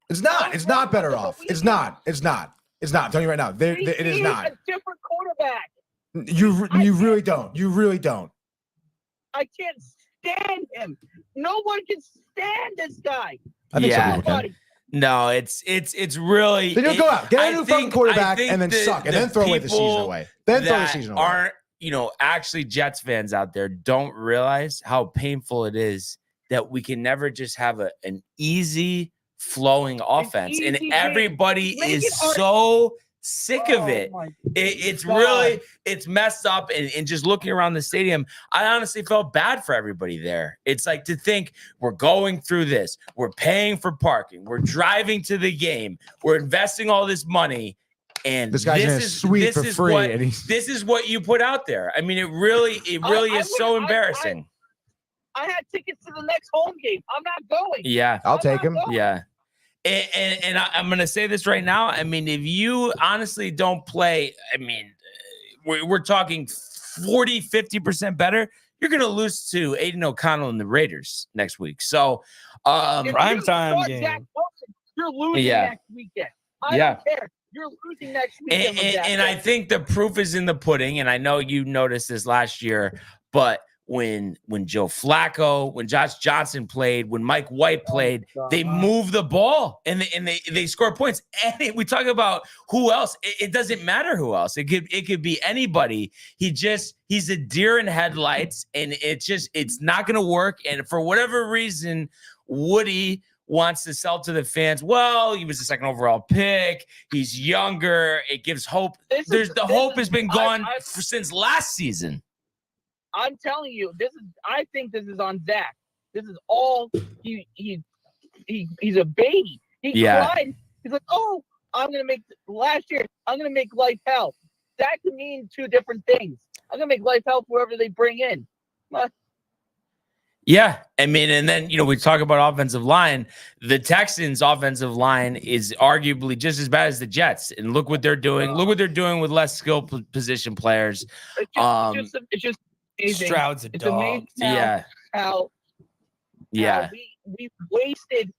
It's not. It's not better off. It's not. I'm telling you right now. It is not. A different quarterback. You really don't. You really don't. I can't stand him. No one can stand this guy. I think some people can. No, it's really. Then you'll go out, get a new fucking quarterback, and then suck, and then throw away the season away. Then throw the season away. Aren't actually Jets fans out there don't realize how painful it is that we can never just have an easy flowing offense, and everybody is so sick of it. It's messed up, and just looking around the stadium, I honestly felt bad for everybody there. It's like to think we're going through this, we're paying for parking, we're driving to the game, we're investing all this money, and this guy's in a suite for free. This is what you put out there. I mean, it really is so embarrassing. I had tickets to the next home game. I'm not going. Yeah, I'll take him. Yeah. And I'm going to say this right now. I mean, if you honestly don't play, I mean, we're talking 40, 50% better, you're going to lose to Aiden O'Connell and the Raiders next week. So, prime time game. Zach Wilson, you're losing next weekend. I don't care. You're losing next weekend. And I think the proof is in the pudding. And I know you noticed this last year, but when Joe Flacco, when Josh Johnson played, when Mike White played, they moved the ball and they score points. And we talk about who else. It doesn't matter who else. It could be anybody. He's a deer in headlights, and it's not going to work. And for whatever reason, Woody wants to sell to the fans. Well, he was the second overall pick. He's younger. It gives hope. Hope has been gone since last season. I'm telling you, I think this is on Zach. This is all he's a baby. He cried. He's like, oh, I'm gonna make life hell. That could mean two different things. I'm gonna make life hell for whoever they bring in. Yeah, I mean, and then we talk about offensive line. The Texans' offensive line is arguably just as bad as the Jets, and look what they're doing. Look what they're doing with less skilled position players. It's just amazing. Stroud's a it's dog. amazing how we wasted.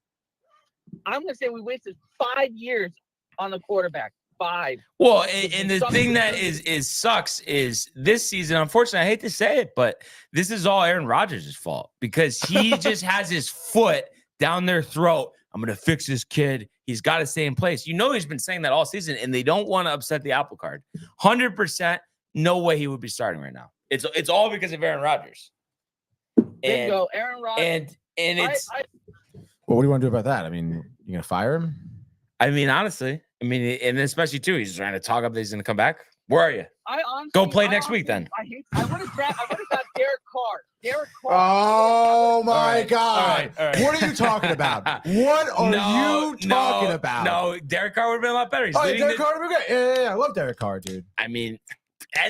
I'm gonna say we wasted 5 years on the quarterback. 5. Well, and the thing that is sucks is this season. Unfortunately, I hate to say it, but this is all Aaron Rodgers' fault because he just has his foot down their throat. I'm gonna fix this kid. He's got to stay in place. He's been saying that all season, and they don't want to upset the apple cart. 100%, no way he would be starting right now. It's all because of Aaron Rodgers. Bingo, Aaron Rodgers. And it's well, what do you want to do about that? I mean, you gonna fire him? I mean, honestly, and especially too, he's trying to talk up that he's gonna come back. Where are you? Go play next week then. I would have got Derek Carr. Derek Carr. Oh my God! All right. What are you talking about? What are you talking about? No, Derek Carr would have been a lot better. Derek Carr would be great. Yeah, I love Derek Carr, dude. I mean,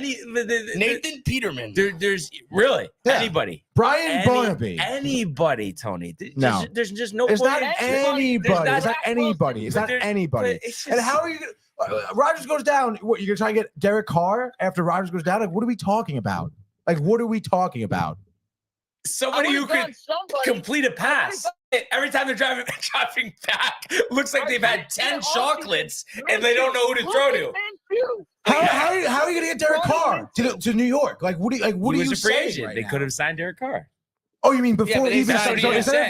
Nathan Peterman. There's really anybody. Brian Barnaby. Anybody, Tony. There's just no. It's not anybody. There's It's not anybody. It's not anybody. And how are you? Rodgers goes down. What, you're gonna try and get Derek Carr after Rodgers goes down? Like, what are we talking about? Like, what are we talking about? Somebody who could complete a pass. Every time they're driving back, looks like they've had 10 chocolates and they don't know who to throw to. How are you gonna get Derek Carr to New York? Like, what are you saying? They could have signed Derek Carr. Oh, you mean before instead of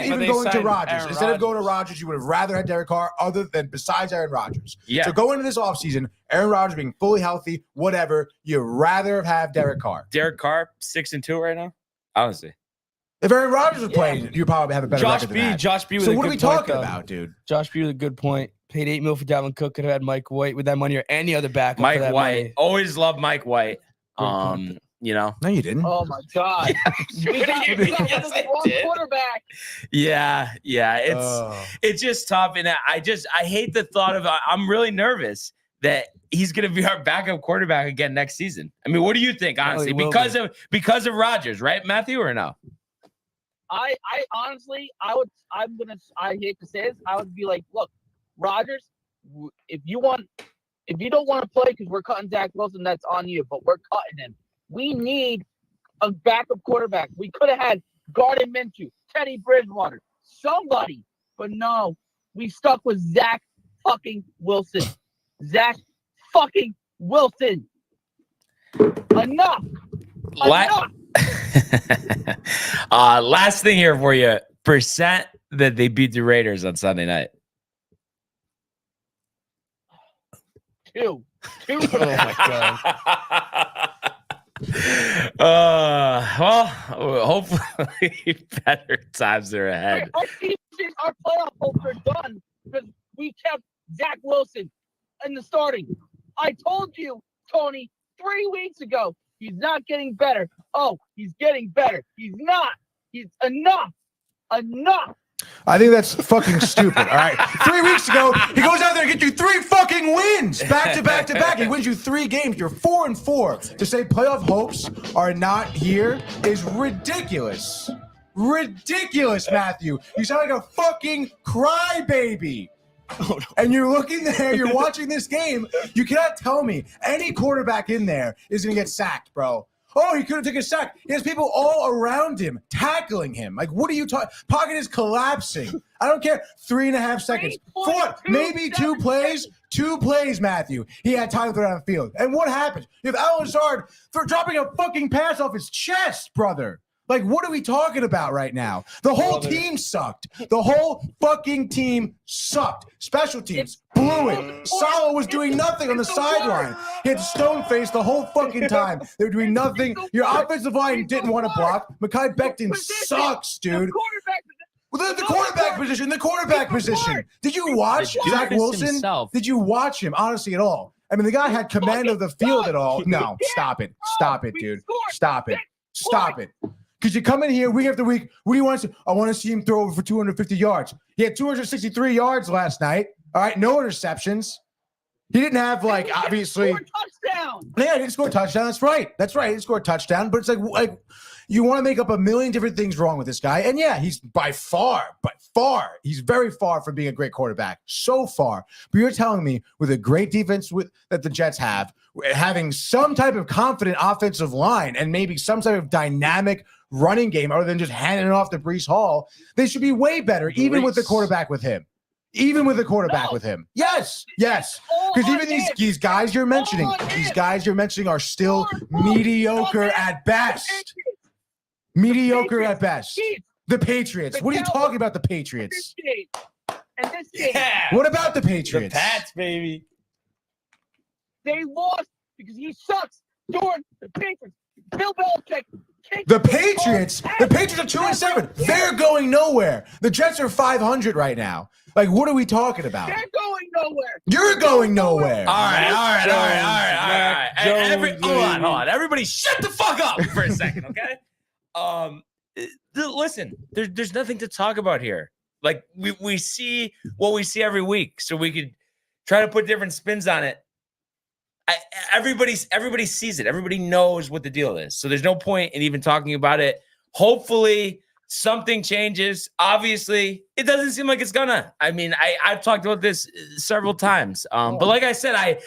even going to Rodgers, you would have rather had Derek Carr other than besides Aaron Rodgers. Yeah. So going into this offseason, Aaron Rodgers being fully healthy, whatever, you'd rather have Derek Carr. Derek Carr, 6-2 right now? Honestly. If Aaron Rodgers was playing, you'd probably have a better record than that. Josh B. So what are we talking about, dude? Josh B. with a good point. Paid $8 million for Dalvin Cook. Could have had Mike White with that money or any other backup. Mike for that White. money. Always loved Mike White. No, you didn't. Oh my God. we got the wrong quarterback. Yeah. It's just tough. And I hate the thought of I'm really nervous that he's gonna be our backup quarterback again next season. I mean, what do you think, honestly? Because of Rodgers, right, Matthew, or no? I honestly, I hate to say this, I would be like, look, Rodgers, if you don't want to play because we're cutting Zach Wilson, that's on you, but we're cutting him. We need a backup quarterback. We could have had Gardner Minshew, Teddy Bridgewater, somebody, but no, we stuck with Zach fucking Wilson. Zach fucking Wilson. Enough. Last thing here for you. Percent that they beat the Raiders on Sunday night. 2. Oh my God. Well, hopefully better times are ahead. Our playoff hopes are done because we kept Zach Wilson in the starting. I told you, Tony, 3 weeks ago, he's not getting better. Oh, he's getting better. He's not. He's enough. I think that's fucking stupid. All right. 3 weeks ago, he goes out there and gets you 3 fucking wins back to back to back. He wins you 3 games. You're 4-4. To say playoff hopes are not here is ridiculous. Ridiculous, Matthew. You sound like a fucking crybaby. And you're looking there, you're watching this game. You cannot tell me any quarterback in there is going to get sacked, bro. Oh, he couldn't take a sack. He has people all around him tackling him. Like, what are you talking? Pocket is collapsing. I don't care. 3.5 seconds. 4, maybe 2 plays. 2 plays, Matthew. He had time to throw down the field. And what happened? You have Al Lazard for dropping a fucking pass off his chest, brother. Like, what are we talking about right now? The whole team sucked. The whole fucking team sucked. Special teams blew it. Salo was doing nothing on the sideline. He had stone face the whole fucking time. They were doing nothing. Your offensive line didn't want to block. Mekhi Becton sucks, dude. The quarterback position. Did you watch Zach Wilson? Did you watch him, honestly, at all? I mean, the guy had command of the field at all. No, stop it. Stop it, dude. Stop it. Stop it. Because you come in here week after week. What do you want to see? I want to see him throw over for 250 yards. He had 263 yards last night. All right, no interceptions. He didn't have, like, obviously. Touchdown. Yeah, he didn't score a touchdown. That's right. He didn't score a touchdown. But it's like you want to make up a million different things wrong with this guy. And yeah, he's by far, he's very far from being a great quarterback. So far. But you're telling me with a great defense that the Jets have, having some type of confident offensive line and maybe some type of dynamic running game other than just handing it off to Breece Hall, they should be way better, even with the quarterback with him. Yes. Because even these guys you're mentioning, are still mediocre at best. The Patriots. What are you talking about, the Patriots? And this game. Yeah. What about the Patriots? The Pats, baby. They lost because he sucks. During the Patriots. Bill Belichick. The Patriots are 2-7. They're going nowhere. The Jets are 500 right now. Like, what are we talking about? They're going nowhere. You're going nowhere. All right. Hold on. Everybody shut the fuck up for a second, okay? Listen, there's nothing to talk about here. Like, we see what we see every week, so we could try to put different spins on it. Everybody sees it. Everybody knows what the deal is. So there's no point in even talking about it. Hopefully something changes. Obviously, it doesn't seem like it's gonna. I mean, I've talked about this several times. But like I said,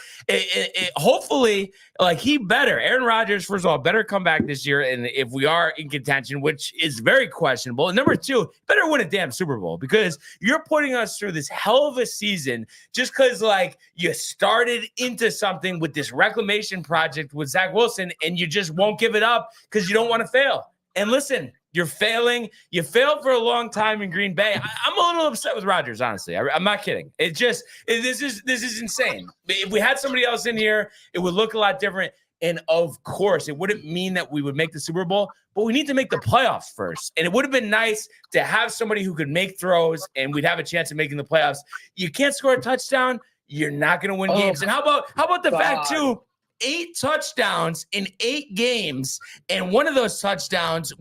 hopefully, like, Aaron Rodgers, first of all, better come back this year. And if we are in contention, which is very questionable. And number 2, better win a damn Super Bowl, because you're putting us through this hell of a season just because, like, you started into something with this reclamation project with Zach Wilson and you just won't give it up because you don't want to fail. And listen, you're failing. You failed for a long time in Green Bay. I'm a little upset with Rodgers, honestly. I'm not kidding. This is insane. If we had somebody else in here, it would look a lot different. And of course, it wouldn't mean that we would make the Super Bowl, but we need to make the playoffs first. And it would have been nice to have somebody who could make throws and we'd have a chance of making the playoffs. You can't score a touchdown, you're not going to win games. And how about the fact too? 8 touchdowns in 8 games, and one of those touchdowns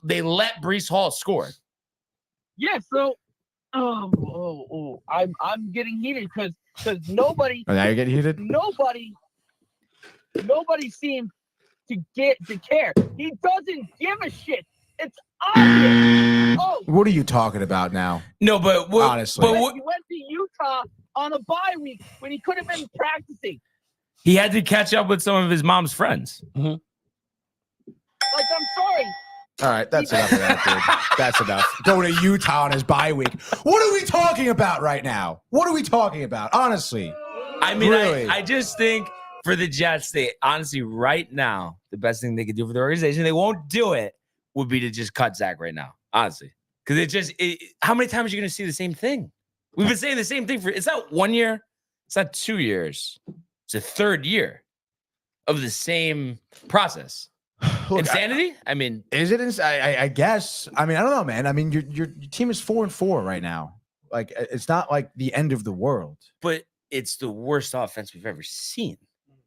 they let Breece Hall score. Yeah, so I'm getting heated because nobody. Oh, now you're getting heated? Nobody seems to care. He doesn't give a shit. It's obvious. What are you talking about now? No, but honestly, he went to Utah on a bye week when he could have been practicing. He had to catch up with some of his mom's friends. Mm-hmm. Like, I'm sorry. All right, that's enough of that, dude. That's enough. Going to Utah on his bye week. What are we talking about right now? What are we talking about? Honestly. I mean, really? I just think for the Jets, they honestly, right now, the best thing they could do for the organization, they won't do it, would be to just cut Zach right now, honestly. Because how many times are you going to see the same thing? We've been saying the same thing it's not 1 year. It's not 2 years. It's a 3rd year of the same process. Look, insanity? I mean, is it? I guess. I mean, I don't know, man. I mean, your team is 4-4 right now. Like, it's not like the end of the world. But it's the worst offense we've ever seen.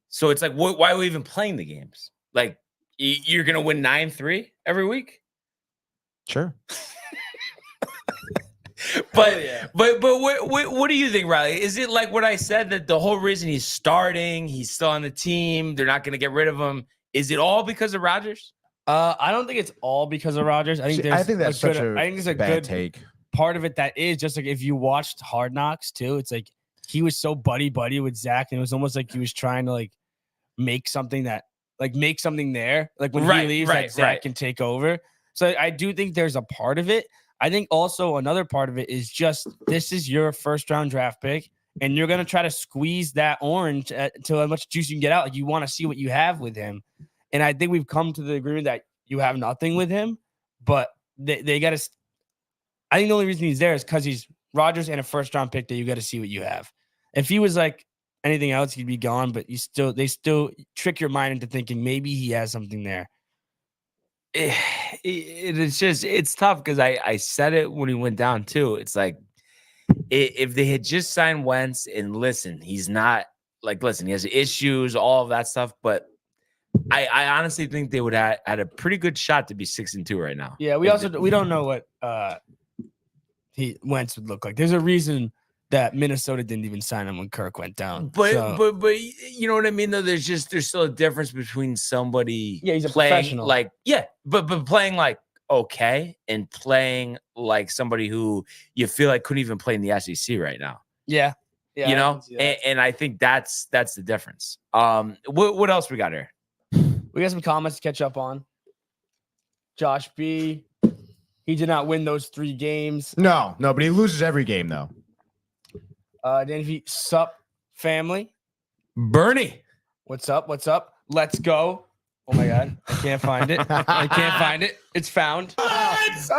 So it's like, why are we even playing the games? Like, you're gonna win 9-3 every week? Sure. But what do you think, Riley? Is it like what I said, that the whole reason he's starting, he's still on the team, they're not going to get rid of him? Is it all because of Rodgers? I don't think it's all because of Rodgers. I think that's such a bad take. part of it that is just like if you watched Hard Knocks too, it's like he was so buddy with Zach, and it was almost like he was trying to like make something there. Like when he leaves, that Zach can take over. So I do think there's a part of it. I think also another part of it is just this is your first round draft pick, and you're gonna try to squeeze that orange to as much juice you can get out. Like you want to see what you have with him, and I think we've come to the agreement that you have nothing with him, but they got to. I think the only reason he's there is because he's Rodgers and a first round pick that you got to see what you have. If he was like anything else, he'd be gone. But they still trick your mind into thinking maybe he has something there. It's tough because I said it when he went down too. It's like if they had just signed Wentz and he's not he has issues, all of that stuff. But I honestly think they would have had a pretty good shot to be 6-2 right now. Yeah, we don't know what Wentz would look like. There's a reason that Minnesota didn't even sign him when Kirk went down. But you know what I mean though. There's still a difference between somebody he's a playing professional. but playing like okay and playing like somebody who you feel like couldn't even play in the SEC right now. Yeah. You know, and I think that's the difference. What else we got here? We got some comments to catch up on. Josh B. He did not win those 3 games. No, but he loses every game though. Then he sup family. Bernie. What's up? Let's go. Oh my God. I can't find it. It's found. Let's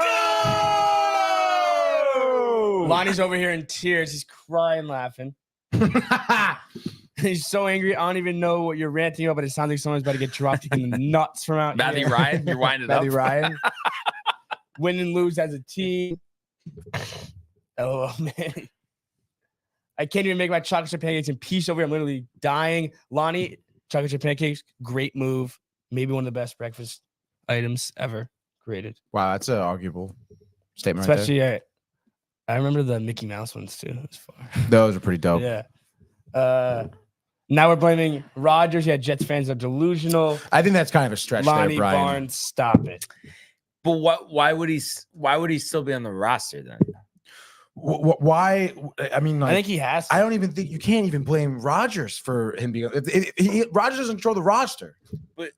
go! Lonnie's over here in tears. He's crying, laughing. He's so angry. I don't even know what you're ranting about, but it sounds like someone's about to get dropped in the nuts from out Matthew here. Ryan, you're winding up. Matthew Ryan. Win and lose as a team. Oh, man. I can't even make my chocolate chip pancakes in peace over here. I'm literally dying. Lonnie, chocolate chip pancakes, great move. Maybe one of the best breakfast items ever created. Wow, that's an arguable statement. Especially, I remember the Mickey Mouse ones too. It was far. Those are pretty dope. Yeah. Now we're blaming Rodgers. Yeah, Jets fans are delusional. I think that's kind of a stretch Lonnie there, Brian. Barnes, stop it. But why would he still be on the roster then? Why? I mean, I think he has to. I don't even think you can't even blame Rodgers for him being. Rodgers doesn't control the roster. But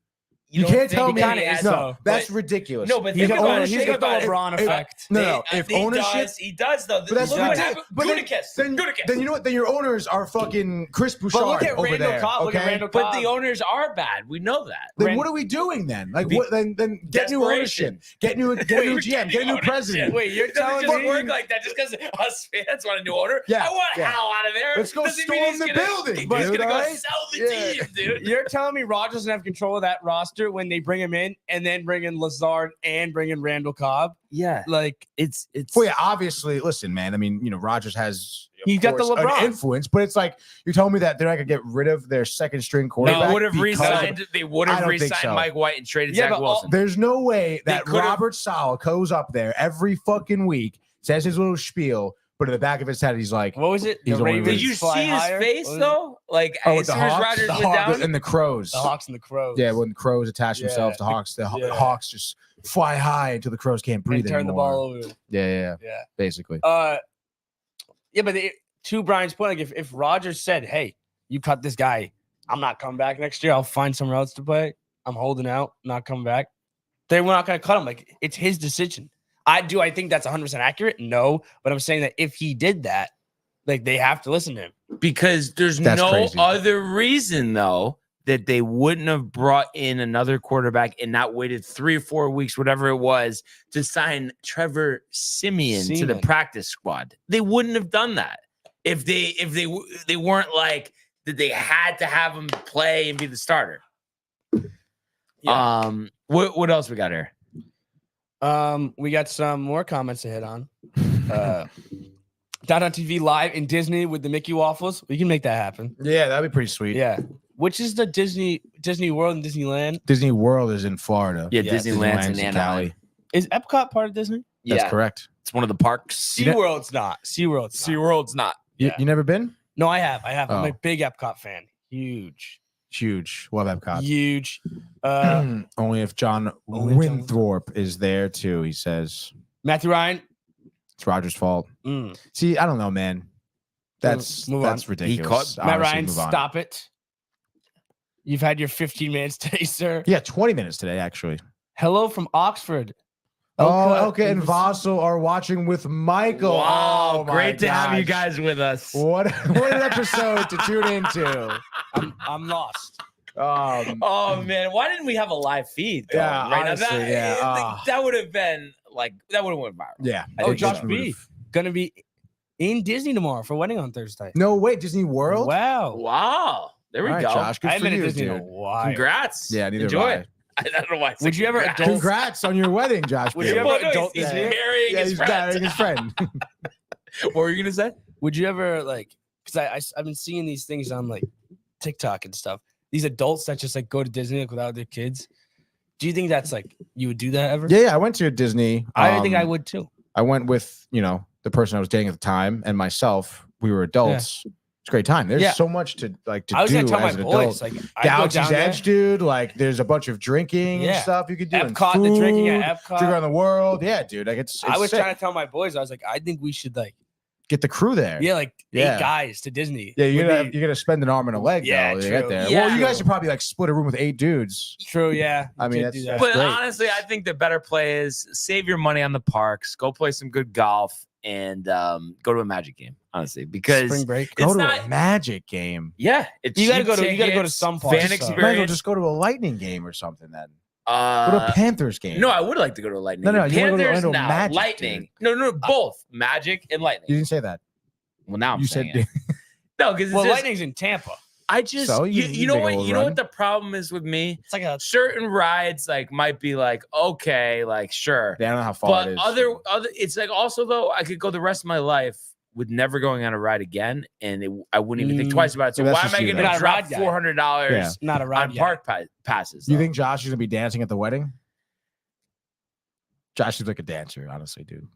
you can't tell me. No, that's ridiculous. No, but he's think got about the LeBron effect. No, if ownership, he does though. But that's ridiculous. Then you know what? Then your owners are fucking Chris Bouchard But look at over Randall there. Cobb. Look at Okay? Randall But Cobb. the owners are bad. We know that. Then what are we doing then? Like what? Then get new ownership, get new GM, get a new president. Wait, you're It doesn't telling just me work like that just because us fans want a new owner. Yeah, I want yeah. Hal out of there. Let's go Doesn't mean storm he's the gonna- building, He's dude, gonna go right? sell the Yeah. team, dude. You're telling me Rodgers doesn't have control of that roster when they bring him in and then bring in Lazard and bring in Randall Cobb? Yeah, Like it's. Well, yeah, obviously. Listen, man. I mean, Rodgers has He's got the course, an LeBron influence, but it's like you're telling me that they're not gonna get rid of their second string quarterback. They would have because re-signed. They would I have don't think re-signed so. Mike White and traded Yeah, Zach but Wilson. There's no way that could've- Robert Saleh goes up there every fucking week, says his little spiel, but in the back of his head, he's like, what was it? He's The only Ravens Did you fly see his higher? face What was it? though? Like "Oh, as with the soon as Hawks, Rodgers the went Hawks, down, and the Crows." The Hawks and the Crows. Yeah, when the Crows attach Yeah. themselves to Hawks, the Yeah. Hawks just fly high until the Crows can't They breathe turn the anymore. ball over. Yeah, Yeah. basically. Yeah, but to Brian's point, like if Rodgers said, "Hey, you cut this guy, I'm not coming back next year. I'll find somewhere else to play. I'm holding out, not coming back." They were not going to cut him. Like it's his decision. I think that's 100% accurate. No, but I'm saying that if he did that, like they have to listen to him. because there's That's no crazy. other reason though that they wouldn't have brought in another quarterback and not waited 3 or 4 weeks, whatever it was, to sign Trevor Siemian to the Seaman. practice squad. They wouldn't have done that if they weren't like that. They had to have him play and be the starter. Yeah. What else we got here? We got some more comments to hit on. Down on TV live in Disney with the Mickey waffles. We can make that happen. Yeah, that'd be pretty sweet. Yeah. Which is the Disney World and Disneyland? Disney World is in Florida. Yeah, Yes, Disneyland's in in Anaheim. Cali. Is Epcot part of Disney? That's Yeah, correct. it's one of the parks. SeaWorld's not. SeaWorld's not. SeaWorld's not. Yeah. You never been? No, I have. I'm Oh. a big Epcot fan. Huge. Huge. Love Epcot. Huge. Only if John Only if John- Winthrop is there too, he says. Matthew Ryan, It's Roger's fault. See, I don't know, man. That's Move on. ridiculous. Matt Honestly, Ryan, move on. stop it. You've had your 15 minutes today, sir. Yeah, 20 minutes today, actually. Hello from Oxford. Okay, and Vassal are watching with Michael. Wow, Oh, my great to have you gosh. guys with us. What an episode to tune into. I'm lost. Oh man, why didn't we have a live feed? Though, Yeah, right honestly, now, yeah. that would have been that would have went viral. Yeah. Oh, Josh B. Gonna be in Disney tomorrow for wedding on Thursday. No, wait, Disney World? Wow. There we All right, go. Josh, good I for haven't been you, to Disney in a dude. while. Congrats. Yeah, neither Enjoy have it. I don't know why. I said Would you ever congrats. adult- Congrats on your wedding, Josh. Would B. you ever Well, no, adult he's Disney? marrying Yeah, his he's friend. marrying his friend. What were you gonna say? Would you ever because I've been seeing these things on like TikTok and stuff. These adults that just like go to Disney like, without their kids. Do you think that's like you would do that ever? Yeah, I went to Disney. I think I would too. I went with, the person I was dating at the time and myself. We were adults. It's a great time. There's so much to I do was gonna tell my as an boys adult. like I'd go Galaxy's down there. Edge, dude. Like, there's a bunch of drinking and stuff you could do. and Epcot, the drinking food, at Epcot. drink around the world. Yeah, dude. Like, it's I was sick. trying to tell my boys, I was like, I think we should like Get the crew there. eight Yeah. guys to Disney. Yeah, Would you're be- gonna spend an arm and a leg Yeah, though to true. get there. Yeah. Well, you guys should probably like split a room with 8 dudes. True, yeah. I mean, You that's- could do that. But great. honestly, I think the better play is save your money on the parks, go play some good golf, and go to a Magic game. Honestly, because spring break. Go it's to not. a Magic game. Yeah, it's You gotta cheap go to tickets, some fan parks, so. Might as well experience. just go to a Lightning game or something then. Go to a Panthers game. No, I would like to go to a Lightning. No, game. you wanna go to Panthers, Orlando no, Magic, Lightning. No, both Magic and Lightning. You didn't say that. Well, now I'm You saying said it. No, because Well, just, Lightning's in Tampa. I just So, you, you know take a what little you know run. what the problem is with me. It's like a Certain rides like might be like okay, like sure, I don't know how far but it is. other it's like also though I could go the rest of my life with never going on a ride again, and I wouldn't even think twice about it. So Yeah, that's why am just I you, going though. Not to a drop ride guy. $400 not a ride. on yet. park passes? Do you though? think Josh is gonna be dancing at the wedding? Josh is like a dancer, honestly, dude.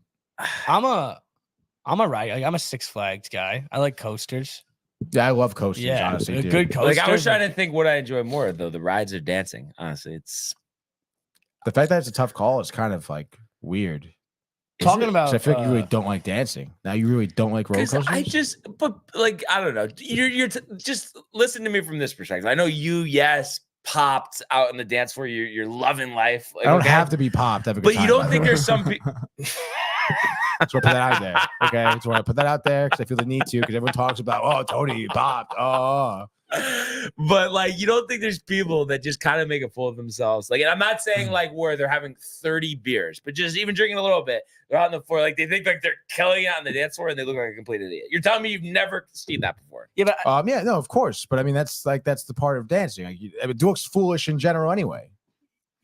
I'm a ride. Like, I'm a Six Flags guy. I like coasters. Yeah, I love coasters, Yeah, honestly, a dude. good coaster. Like I was trying to think what I enjoy more though, the rides or dancing. Honestly, it's The fact that it's a tough call is kind of like weird. Talking 'Cause about. I feel like you really don't like dancing. Now you really don't like roller because coasters. but like I don't know. You're just listen to me from this perspective. I know you, yes, popped out in the dance floor. You're loving life. Like, I don't okay? have to be popped. Have a good But you time, don't by think the there's way. some people. Just want to put that out there. Okay, just want to put that out there because I feel the need to. Because everyone talks about, oh, Tony, you popped. Oh, But like, you don't think there's people that just kind of make a fool of themselves. Like, and I'm not saying like where they're having 30 beers, but just even drinking a little bit. They're out on the floor, like they think like they're killing it on the dance floor, and they look like a complete idiot. You're telling me you've never seen that before? Yeah, but yeah, no, of course. But I mean, that's the part of dancing. Like, it looks foolish in general anyway.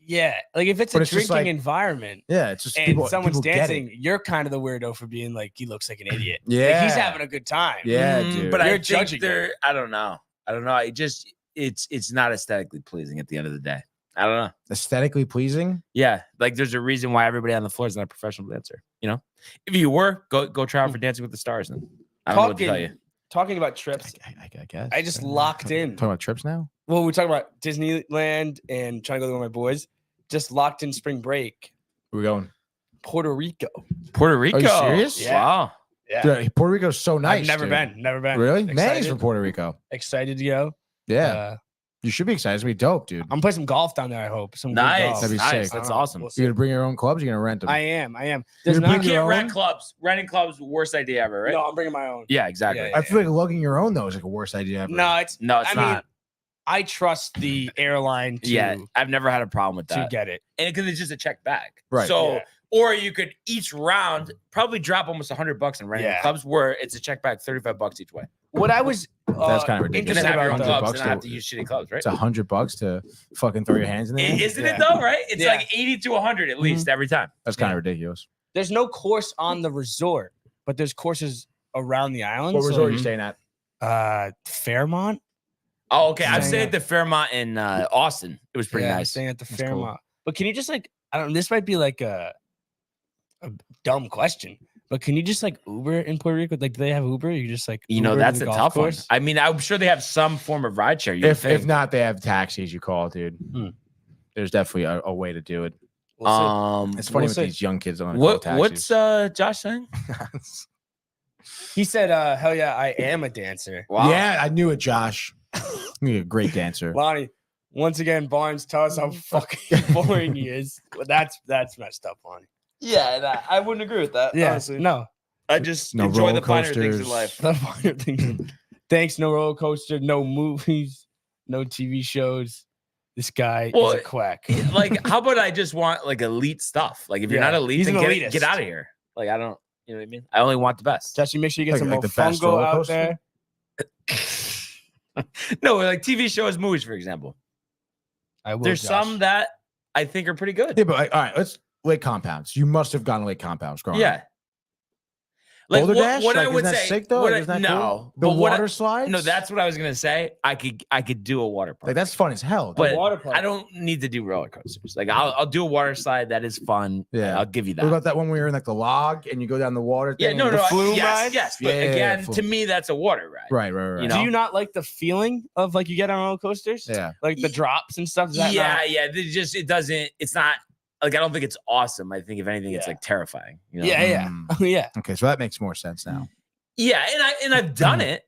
yeah, like if it's But a it's just drinking like- environment Yeah, it's just and people. someone's people get it. dancing, you're kind of the weirdo for being like he looks like an idiot. Yeah, Like, he's having a good time. Yeah, dude. But You're I judging think they're. I don't know. I just it's not aesthetically pleasing at the end of the day. I don't know. Aesthetically pleasing. Yeah, like there's a reason why everybody on the floor is not a professional dancer. You know, if you were, go try out for Dancing with the Stars. Then I don't know what to tell you. Talking about trips, I guess. I just locked in. Talking about trips now. Well, we're talking about Disneyland and trying to go there with my boys. Just locked in spring break, Where we going? Puerto Rico. Puerto Rico. serious? Yeah. Wow. Yeah, Dude, Puerto Rico's so nice. I've never dude. been. Never been. Really? Manny's Excited, from Puerto Rico. excited to go. Yeah, you should be excited. It's gonna be dope, dude. I'm gonna play some golf down there. I hope some good Nice. golf. That'd be nice. sick. That's I don't know. awesome. We'll You see. gonna bring your own clubs? You gonna rent them? I am. You're You bring can't your rent own? clubs. Renting clubs, worst idea ever, right? No, I'm bringing my own. Yeah, exactly. Yeah, I feel like lugging your own though is like a worst idea ever. No, it's No, it's I not. mean, I trust the airline to, Yeah, I've never had a problem with to that. get it. And because it's just a check bag. Right. So, Yeah. or you could each round probably drop almost $100 in renting Yeah. clubs where it's a check bag, $35 each way. What I was That's kind of You ridiculous. can interested have your own about clubs bucks and not have to- to use shitty clubs, right? It's $100 to fucking throw your hands in there. Isn't Yeah. it though, right? It's Yeah. like 80 to 100 at least every time. That's kind of ridiculous. there's no course on the resort, but there's courses around the island. What so- resort are you staying at? Fairmont. Oh, okay. I've Staying stayed at- at the Fairmont in Austin. It was pretty Yeah, I'm nice. staying at the That's Fairmont. cool. But can you just like I don't. This might be like a dumb question, but can you just like Uber in Puerto Rico? Like, do they have Uber? You just like You know, Uber to that's the a golf tough one. course? I mean, I'm sure they have some form of rideshare. You would If think. not, they have taxis. You call, dude. Hmm. There's definitely a way to do it. It's funny with these young kids on what's Josh saying? He said, "Hell yeah, I am a dancer." Wow. Yeah, I knew it, Josh. You're a great dancer. Lonnie, once again, Barnes, tell us how fucking boring he is. But that's messed up, Lonnie. Yeah, and I wouldn't agree with that. Yeah, Honestly. no. I just No enjoy roller the finer things in coasters. life. The finer things. Thanks, no roller coaster, no movies, no TV shows. This guy is a quack. Like, how about I just want like elite stuff? Like, if you're not elite, he's then an get elitist. out of here. Like, I don't, you know what I mean? I only want the best. Jesse, make sure you get some Like more the best fungo roller out coaster? there. No, like TV shows, movies, for example. I will. There's Josh. some that I think are pretty good. Yeah, but like, all right, let's Lake Compounds. You must have gone to Lake Compounds growing up. Yeah. Like Boulder Dash? what Like, I would isn't that say, sick, though? what Like, isn't that no, cool? The but what water slides? No, that's what I was gonna say. I could do a water park. like that's fun as hell. but water park. I don't need to do roller coasters. Like I'll do a water slide. That is fun. Yeah. I'll give you that. What about that one where you're in like the log and you go down the water Yeah, thing? no, and no, the flume yes, ride? yes. But Yeah, again, flume. to me, that's a water ride. Right. You know? Do you not like the feeling of like you get on roller coasters? Yeah. Like the drops and stuff? Is that Yeah, not- yeah. It doesn't. It's not like I don't think it's awesome. I think if anything, it's Yeah. like terrifying. You know? Yeah. Mm. Yeah. Okay, so that makes more sense now. Yeah, and I've done it.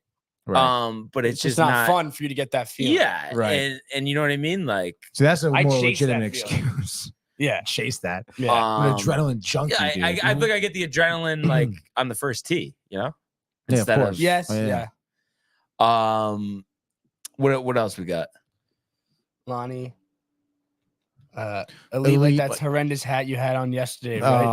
Right. But It's just not fun for you to get that feeling. Yeah, Right. And you know what I mean? Like, So that's a I more chase legitimate that feeling. excuse. Yeah. Chase that. Yeah. I'm an um, adrenaline junkie, yeah, dude. I think I get the adrenaline like on the first tee. You know, Yeah, of instead course. Yes. Oh, yeah. Yeah. What else we got? Lonnie. Elite, like that horrendous hat you had on yesterday, right?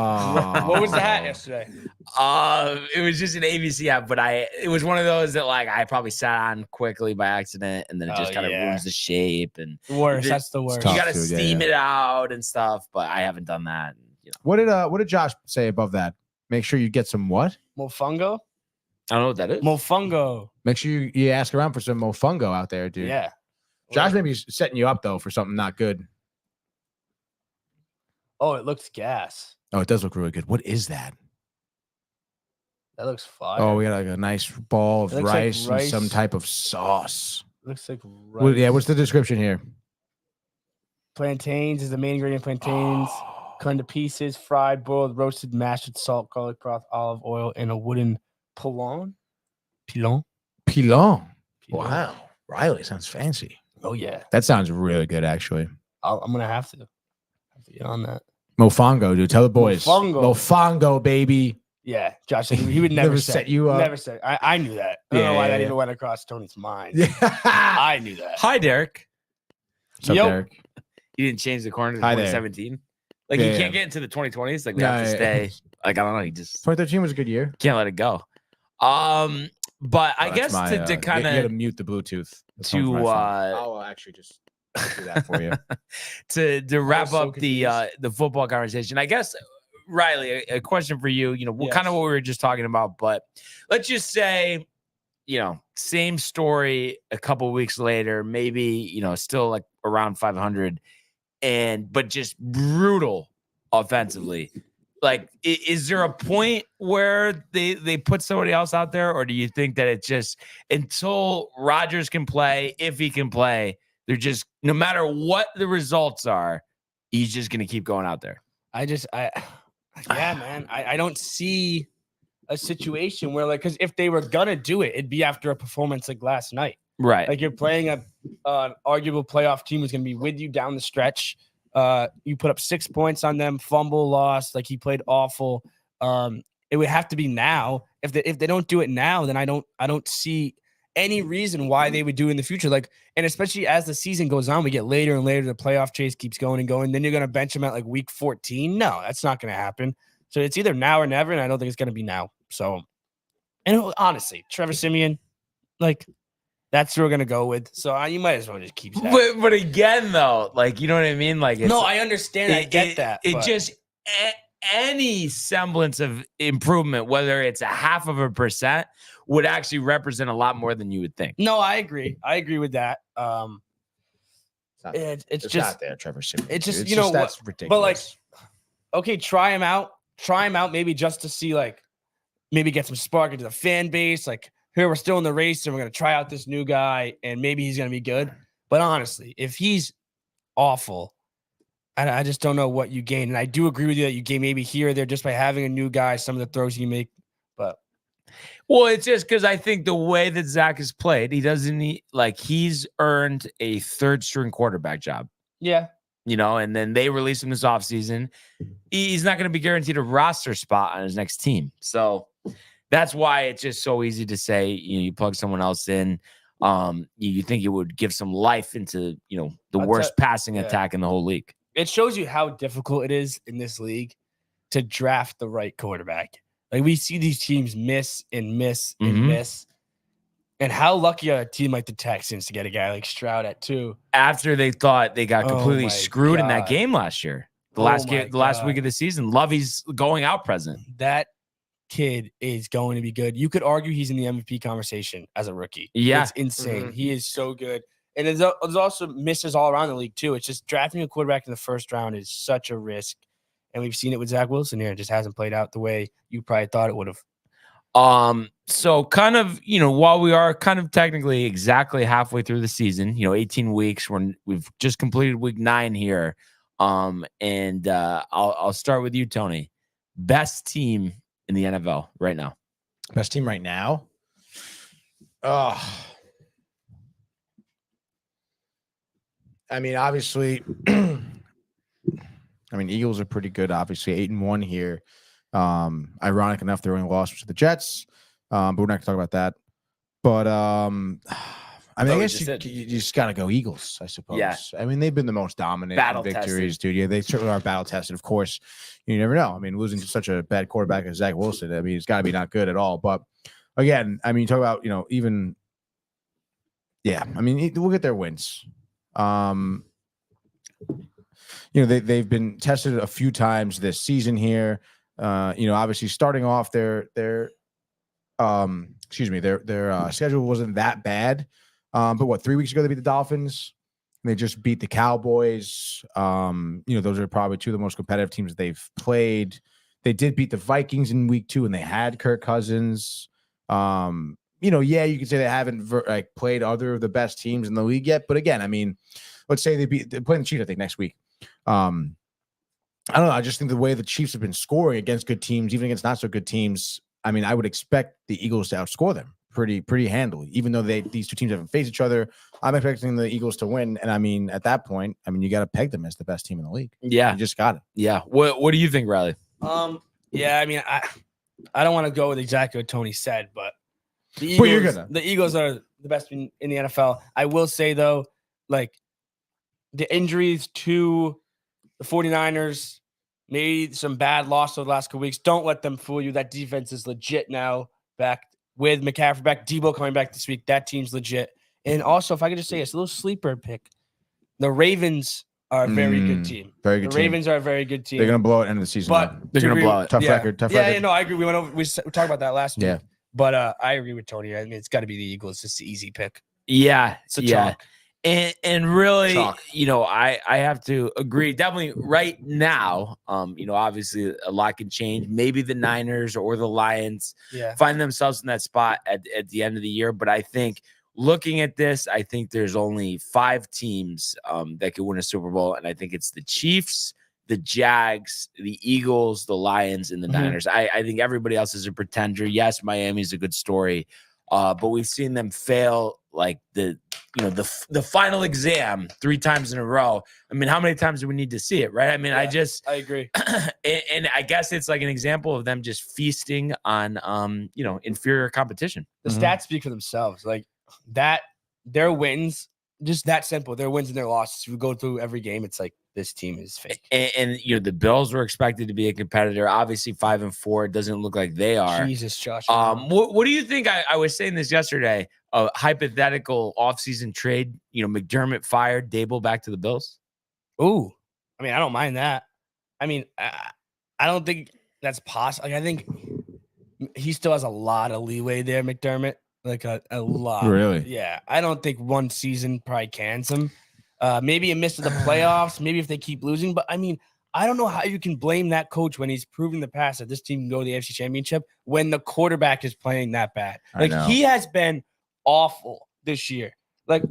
Oh. What was the hat yesterday? It was just an ABC app, but it was one of those that like I probably sat on quickly by accident, and then it just Oh, kind of yeah. ruins the shape, and Worst. It- That's the worst. tough. you got to dude, yeah, steam yeah. it out and stuff. But I haven't done that. And, you know, What did Josh say above that? Make sure you get some what? Mofungo? I don't know what that is. Mofungo. Make sure you ask around for some mofungo out there, dude. Yeah. Josh may be setting you up though for something not good. Oh, it looks gas. Oh, it does look really good. What is that? That looks fire. Oh, we got like a nice ball of It looks like rice and some rice. type of sauce. Looks like Well, yeah, rice. what's the description here? Plantains is the main ingredient. Plantains cut into pieces, fried, boiled, roasted, mashed with salt, garlic broth, olive oil, and a wooden pilon. Pilon. Pilon. Pilon. Wow. Riley sounds fancy. Oh yeah. That sounds really good, actually. I'm gonna have to get on that. Mofongo, dude. Tell the boys. Mofongo. Mofongo, baby. Yeah, Josh. He would never, Set you up. Never said. I knew that. I don't know why Yeah, that yeah. even went across Tony's mind. Yeah. I knew that. Hi, Derek. What's up, Yo. Derek? You didn't change the corner to Hi there. 2017. Like Yeah, you yeah. can't get into the 2020s. Like we Yeah, have to yeah. stay. Like I don't know. You just 2013 was a good year. can't let it go. But I Oh, guess that's my, to kind you got to of mute the Bluetooth. That's to, my phone. uh, I'll actually just do that for you. to wrap so up the football conversation. I guess Riley, a question for you. You know, what kind of what we were just talking about, but let's just say, you know, same story a couple of weeks later, maybe, you know, still like around 500 but just brutal offensively. Like, is there a point where they put somebody else out there, or do you think that it's just until Rodgers can play, if he can play, they're just, no matter what the results are, he's just going to keep going out there? Yeah, man. I don't see a situation where, like, because if they were gonna do it, it'd be after a performance like last night. Right. Like, you're playing an arguable playoff team who's gonna be with you down the stretch. You put up 6 points on them, fumble, lost. Like, he played awful. It would have to be now. If they don't do it now, then I don't see any reason why they would do it in the future. Like, and especially as the season goes on, we get later and later. The playoff chase keeps going and going. Then you're gonna bench him at like week 14. No, that's not gonna happen. So it's either now or never, and I don't think it's gonna be now. So, and honestly, Trevor Siemian, like, that's who we're gonna go with. So you might as well just keep that. But again, though, like, you know what I mean? Like, No, I understand. I get that. It but- just any semblance of improvement, whether it's 0.5%, would actually represent a lot more than you would think. No, I agree. I agree with that. It's It's just not there, Trevor Siemian. it's just, dude. you know, that's but, ridiculous. like, okay, try him out, maybe just to see, like, maybe get some spark into the fan base. Like, here we're still in the race and we're gonna try out this new guy and maybe he's gonna be good. But honestly, if he's awful, I just don't know what you gain. And I do agree with you that you gain maybe here or there just by having a new guy, some of the throws you make. But well, it's just because I think the way that Zach has played, he doesn't need, like, he's earned a third string quarterback job. yeah, And then they release him this offseason. He's not going to be guaranteed a roster spot on his next team. So that's why it's just so easy to say, you plug someone else in. You think it would give some life into, the worst passing attack in the whole league. it shows you how difficult it is in this league to draft the right quarterback. Like, we see these teams miss and miss and miss. And how lucky are a team like the Texans to get a guy like Stroud at 2 after they thought they got completely my screwed in that God. game last year. The Oh last my game, the last God. week of the season. Lovey's going out present. That kid is going to be good. You could argue he's in the MVP conversation as a rookie. Yeah. It's insane. He is so good. And there's also misses all around the league too. It's just drafting a quarterback in the first round is such a risk. And we've seen it with Zach Wilson here. It just hasn't played out the way you probably thought it would have. So kind of, while we are kind of technically exactly halfway through the season, 18 weeks, we've just completed week 9 here. And I'll start with you, Tony. Best team in the NFL right now. Best team right now? Oh. I mean, obviously, Eagles are pretty good, obviously, 8-1 here. Ironic enough, they're only lost to the Jets. But we're not gonna talk about that. But I guess you just gotta go Eagles, I suppose. Yeah. They've been the most dominant in victories, dude. Yeah, they certainly are battle tested. Of course, you never know. Losing to such a bad quarterback as Zach Wilson, it's got to be not good at all. But again, you talk about even. Yeah, we'll get their wins. They've been tested a few times this season here. Obviously starting off their schedule wasn't that bad. But 3 weeks ago they beat the Dolphins. They just beat the Cowboys. Those are probably two of the most competitive teams that they've played. They did beat the Vikings in week 2, and they had Kirk Cousins. You could say they haven't played other of the best teams in the league yet. But again, let's say they're playing the Chiefs, I think, next week. I don't know. I just think the way the Chiefs have been scoring against good teams, even against not so good teams, I would expect the Eagles to outscore them pretty handily, even though these two teams haven't faced each other. I'm expecting the Eagles to win. And at that point, you got to peg them as the best team in the league. Yeah. You just got it. Yeah. What do you think, Riley? I don't want to go with exactly what Tony said, but the Eagles are the best in the NFL. I will say, though, the injuries to the 49ers, maybe some bad loss over the last couple weeks. Don't let them fool you. That defense is legit now, back with McCaffrey back, Debo coming back this week. That team's legit. And also, if I could just say it's a little sleeper pick, the Ravens are a very good team. Very good the team. Ravens are a very good team. They're going to blow it at the end of the season. But they're going to blow it. Tough record. Yeah, no, I agree. We talked about that last week. Yeah. But I agree with Tony. It's got to be the Eagles. It's the easy pick. Yeah. It's a chalk. And really, Chalk. I have to agree. Definitely right now, obviously a lot can change. Maybe the Niners or the Lions find themselves in that spot at the end of the year. But I think looking at this, I think there's only 5 teams that could win a Super Bowl. And I think it's the Chiefs, the Jags, the Eagles, the Lions, and the Niners. I think everybody else is a pretender. Yes, Miami's a good story. But we've seen them fail the final exam 3 times in a row. How many times do we need to see it, right? I agree. And I guess it's like an example of them just feasting on, inferior competition. The stats speak for themselves. Their wins, just that simple. Their wins and their losses. We go through every game. It's like this team is fake. And the Bills were expected to be a competitor. Obviously, 5-4. It doesn't look like they are. Jesus, Josh. What do you think? I was saying this yesterday. A hypothetical offseason trade. McDermott fired, Dable back to the Bills. Ooh, I don't mind that. I don't think that's possible. I think he still has a lot of leeway there, McDermott. A lot. Really? Yeah. I don't think one season probably cans him. Maybe a miss to the playoffs. Maybe if they keep losing. But I don't know how you can blame that coach when he's proven in the past that this team can go to the AFC Championship when the quarterback is playing that bad. He has been awful this year.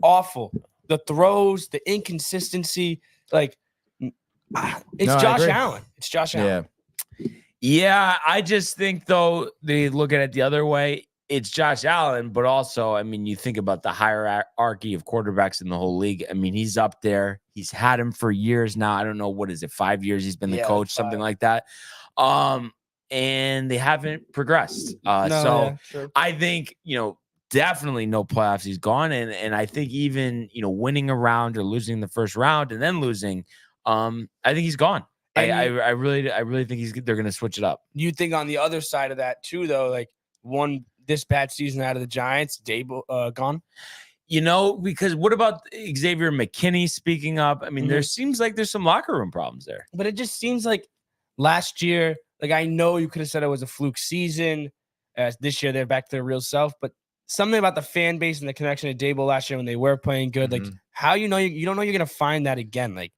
Awful. The throws, the inconsistency. It's No, I Josh agree. Allen. It's Josh Allen. Yeah. Yeah, I just think though they look at it the other way. It's Josh Allen, but also, I mean, you think about the hierarchy of quarterbacks in the whole league. I mean, he's up there. He's had him for years now. I don't know, what is it, 5 years he's been the coach, something like that. And they haven't progressed. I think, definitely no playoffs. He's gone. And I think even, winning a round or losing the first round and then losing, I think he's gone. I really think they're going to switch it up. You think on the other side of that too, though, like this bad season out of the Giants, Dable gone? Because what about Xavier McKinney speaking up? I mean, there seems like there's some locker room problems there. But it just seems like last year, like I know you could have said it was a fluke season. This year they're back to their real self, but something about the fan base and the connection to Dable last year when they were playing good, like how you don't know you're gonna find that again. Like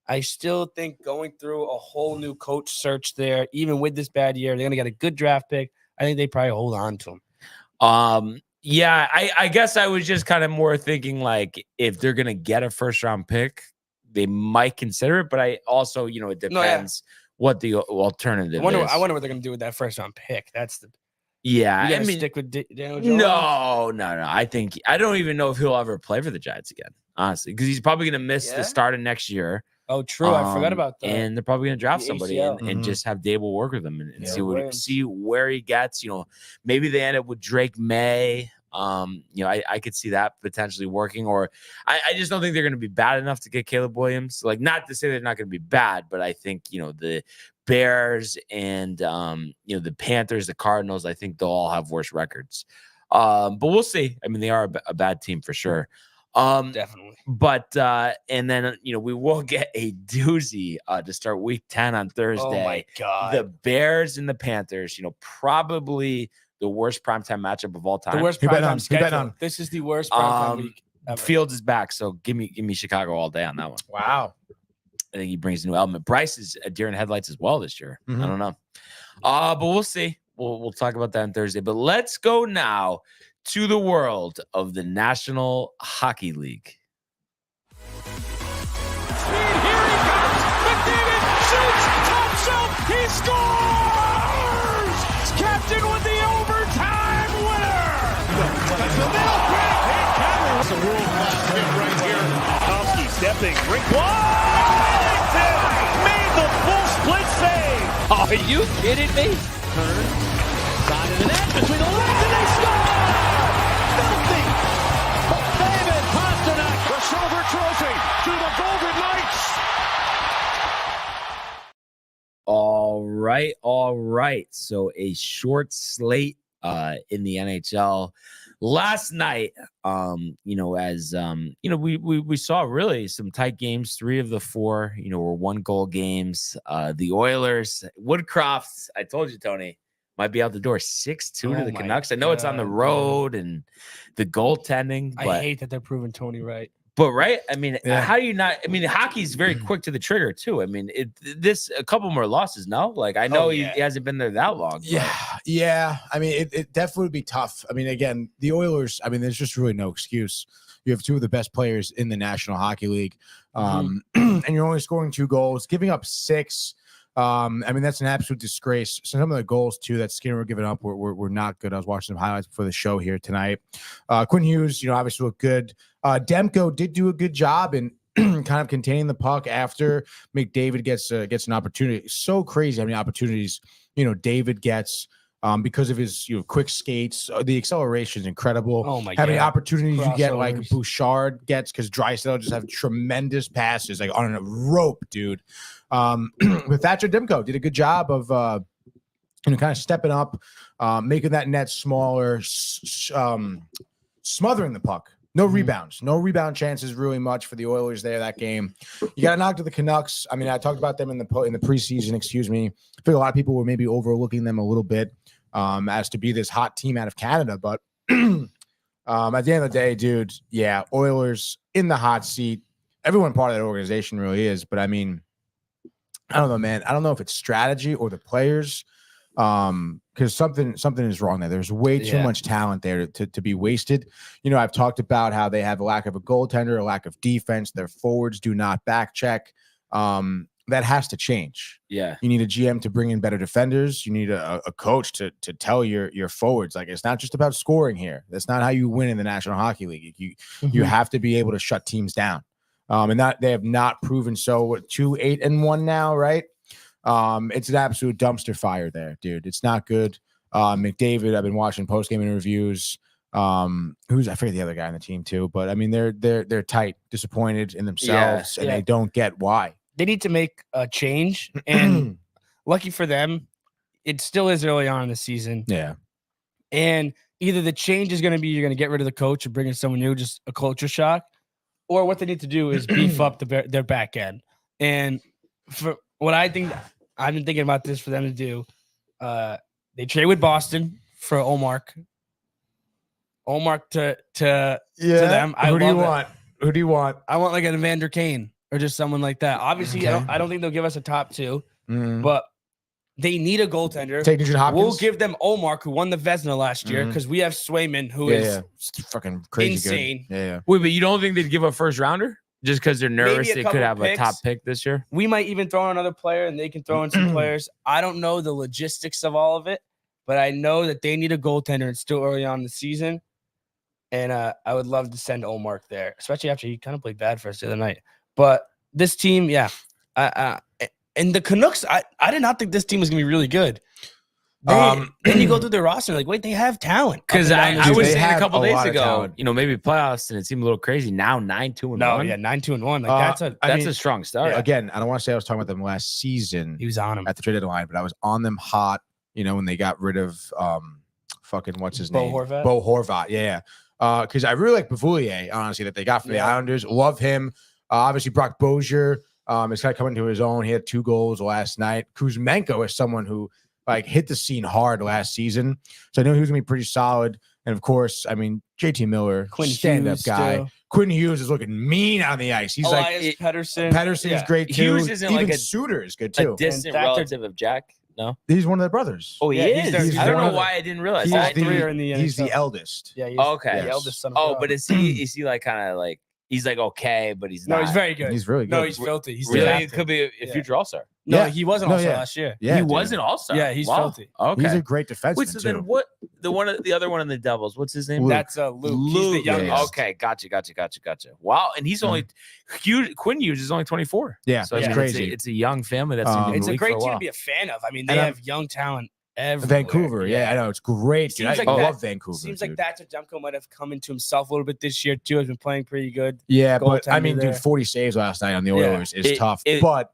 I still think going through a whole new coach search there, even with this bad year, they're gonna get a good draft pick. I think they probably hold on to him. Yeah, I guess I was just kind of more thinking like if they're gonna get a first round pick, they might consider it. But I also, it depends what the alternative is. I wonder what they're gonna do with that first round pick. That's the I mean, stick with Daniel Jones? No. I don't even know if he'll ever play for the Giants again, honestly, because he's probably gonna miss the start of next year. Oh, true. I forgot about that. And they're probably going to draft somebody and just have Dable work with them and see where he gets. Maybe they end up with Drake May. I could see that potentially working. Or I just don't think they're going to be bad enough to get Caleb Williams. Like, not to say they're not going to be bad, but I think the Bears and the Panthers, the Cardinals, I think they'll all have worse records. But we'll see. I mean, they are a bad team for sure. Definitely. But and then we will get a doozy to start week 10 on Thursday. Oh my God. The Bears and the Panthers, probably the worst primetime matchup of all time. The worst primetime schedule. This is the worst primetime week ever. Fields is back, so give me Chicago all day on that one. Wow. I think he brings a new element. Bryce is a deer in headlights as well this year. I don't know. But we'll see. We'll talk about that on Thursday. But let's go now to the world of the National Hockey League. Speed, here he comes. McDavid shoots, top shelf, he scores! Captain with the overtime winner! That's the middle quick. That's a world-class hit right here. Tomsky stepping, rink Wellington made the full split save. Are you kidding me? Turn, side of the net, between the legs, and they score! Filthy! David Pasternak, the silver trophy to the Golden Knights! All right. So a short slate in the NHL. Last night, we saw really some tight games. 3 of the 4, were 1-goal games. The Oilers, Woodcroft, I told you, Tony, might be out the door 6-2 to the Canucks. I know it's on the road and the goaltending. But I hate that they're proving Tony right. But right, I mean, how do you not? I mean, hockey's very quick to the trigger too. I mean, a couple more losses. No, like I know he hasn't been there that long. Yeah. I mean, it definitely would be tough. I mean, again, the Oilers. I mean, there's just really no excuse. You have 2 of the best players in the National Hockey League, and you're only scoring 2 goals, giving up 6. I mean, that's an absolute disgrace. Some of the goals too that Skinner were giving up were not good. I was watching some highlights before the show here tonight. Quinn Hughes, obviously looked good. Demko did do a good job in kind of containing the puck after McDavid gets an opportunity. So crazy how many opportunities David gets because of his quick skates. The acceleration is incredible. Oh my God! How many opportunities you get like Crossovers. Bouchard gets because Draisaitl just have tremendous passes like on a rope, dude. With Thatcher, Demko did a good job of kind of stepping up, making that net smaller, smothering the puck. No rebounds, no rebound chances really much for the Oilers there that game. You got to knock to the Canucks. I mean, I talked about them in the preseason. Excuse me. I think a lot of people were maybe overlooking them a little bit as to be this hot team out of Canada, but at the end of the day, dude, Oilers in the hot seat. Everyone part of that organization really is, but I mean, I don't know, man. I don't know if it's strategy or the players. Because something is wrong there. There's way too much talent there to be wasted. I've talked about how they have a lack of a goaltender, a lack of defense. Their forwards do not back check. that has to change. Yeah. You need a GM to bring in better defenders. You need a coach to tell your forwards, like, it's not just about scoring here. That's not how you win in the National Hockey League. You have to be able to shut teams down. And that they have not proven so. What, 2-8-1 now, right? It's an absolute dumpster fire there, dude. It's not good. McDavid, I've been watching post-game interviews. Who's, I forget the other guy on the team too, but I mean they're tight, disappointed in themselves, and they don't get why. They need to make a change, and lucky for them, it still is early on in the season. Yeah. And either the change is going to be you're going to get rid of the coach and bring in someone new, just a culture shock, or what they need to do is beef up their back end. And for what I think, I've been thinking about this for them to do. They trade with Boston for Omar to them. Who do you want? Who do you want? I want like an Evander Kane or just someone like that. Obviously, Okay. I don't think they'll give us a top two, but they need a goaltender. Take Nugent Hopkins. We'll give them Omar, who won the Vezina last year, because we have Swayman, who is It's fucking crazy insane. Good. Yeah. Wait, but you don't think they'd give a first rounder just because they're nervous Maybe a they could couple have a picks. top pick this year? We might even throw in another player, and they can throw in some players. I don't know the logistics of all of it, but I know that they need a goaltender. It's still early on in the season. And I would love to send Omar there, especially after he kind of played bad for us the other night. But this team, and the Canucks, I did not think this team was going to be really good. Then you go through their roster, like, wait, they have talent. Because I Dude, was they saying a have couple a days lot of ago, talent. maybe playoffs, and it seemed a little crazy. Now 9-2-1. No, 9-2-1. Like That's a strong start. Again, I don't want to say I was talking about them last season he was on him. at the trade deadline, but I was on them hot, when they got rid of fucking what's his Bo name? Horvat? Bo Horvat. Yeah. Because I really like Bavoulier, honestly, that they got for the Islanders. Love him. Obviously, Brock Bozier is kind of coming to his own. He had 2 goals last night. Kuzmenko is someone who hit the scene hard last season. So I knew he was going to be pretty solid. And of course, I mean, JT Miller, Quinn stand-up Hughes, guy. too. Quinn Hughes is looking mean on the ice. He's Elias Pettersson. Pedersen's great too. Hughes isn't Even like Suter is good too. A distant And Dr. relative of Jack? No. He's one of their brothers. Oh, he Yeah, is? he's I don't one know of why I didn't realize He's that. all three are in the he's the NHL. eldest. Yeah, he's Okay. the eldest son of Oh, God. but is he like kind of like he's like okay, but he's No, not? he's very good. He's really good. No, he's filthy. He's really. the It captain. could be a Yeah. future All Star. No, Yeah. he wasn't No, also yeah. last year. Yeah, he dude. was an All Star. Yeah, he's filthy. Okay. He's a great defenseman Wait, so too. then what? The other one in the Devils. What's his name? Luke. That's Luke. He's the youngest. yeah. Okay, gotcha. Wow, and he's only Quinn Hughes is only 24. Yeah, So I it's mean, crazy. It's a young family that's been in It's the a league for great team while. to be a fan of. I mean, they And have young talent everywhere. Vancouver. Yeah, I know it's great. Dude. Seems I like love that- Vancouver. Seems dude. like that's what Demko might have come into himself a little bit this year too. Has been playing pretty good. Yeah, but I goaltender mean, there. dude, 40 saves last night on the Yeah. Oilers is tough. But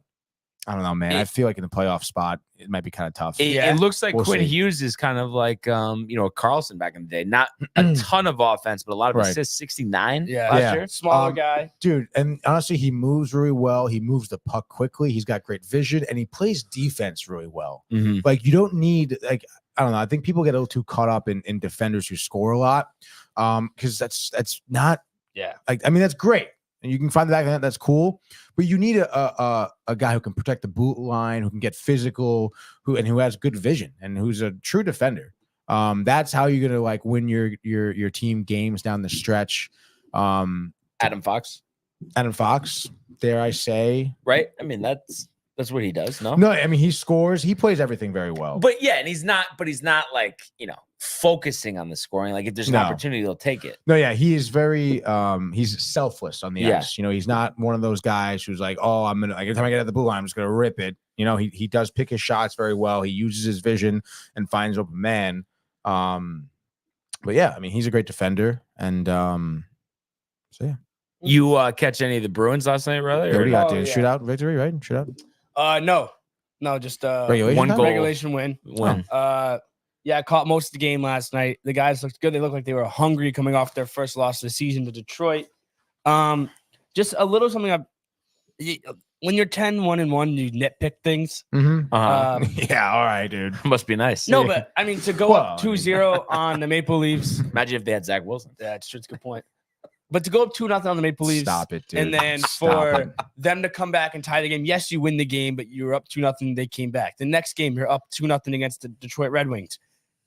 I don't know, man. I feel like in the playoff spot, it might be kind of tough. It looks like We'll Quinn see. Hughes is kind of like Carlson back in the day. Not a ton of offense, but a lot of Right. assists. 69 Yeah. last Yeah. year. Smaller guy. Dude, and honestly, he moves really well. He moves the puck quickly. He's got great vision, and he plays defense really well. Mhm. Like, you don't need, like, I don't know. I think people get a little too caught up in defenders who score a lot. Because that's not, Yeah. like, I mean, that's great. And you can find the back of that. That's cool. But you need a guy who can protect the boot line, who can get physical, who has good vision, and who's a true defender. That's how you're gonna win your team games down the stretch. Adam Fox, Adam Fox, dare I say? right? I mean, that's what he does. No, No, I mean, he scores. He plays everything very well. but yeah, and he's not like focusing on the scoring. Like if there's an No. opportunity, he'll take it. No, yeah, he is very he's selfless on the Yeah. ice. He's not one of those guys who's like, oh, I'm gonna every time I get at the blue line, I'm just gonna rip it. He does pick his shots very well. He uses his vision and finds open man. But yeah, I mean, he's a great defender, and so yeah. You catch any of the Bruins last night, brother? What do you got, Oh, dude? yeah. Shootout victory, right? Shootout No, just regulation. one time? goal. regulation win. Win. Yeah, I caught most of the game last night. The guys looked good. They looked like they were hungry coming off their first loss of the season to Detroit. Just a little something. When you're 10-1-1, you nitpick things. Mhm. Yeah, all right, dude. Must be nice. No, but I mean, to go Well, up 2-0 on the Maple Leafs, Imagine if they had Zach Wilson. that's a good point. But to go up 2-0 on the Maple Leafs, Stop it, dude. and then Stop for it. them to come back and tie the game. Yes, you win the game, but you're up 2-0. They came back. The next game, you're up 2-0 against the Detroit Red Wings.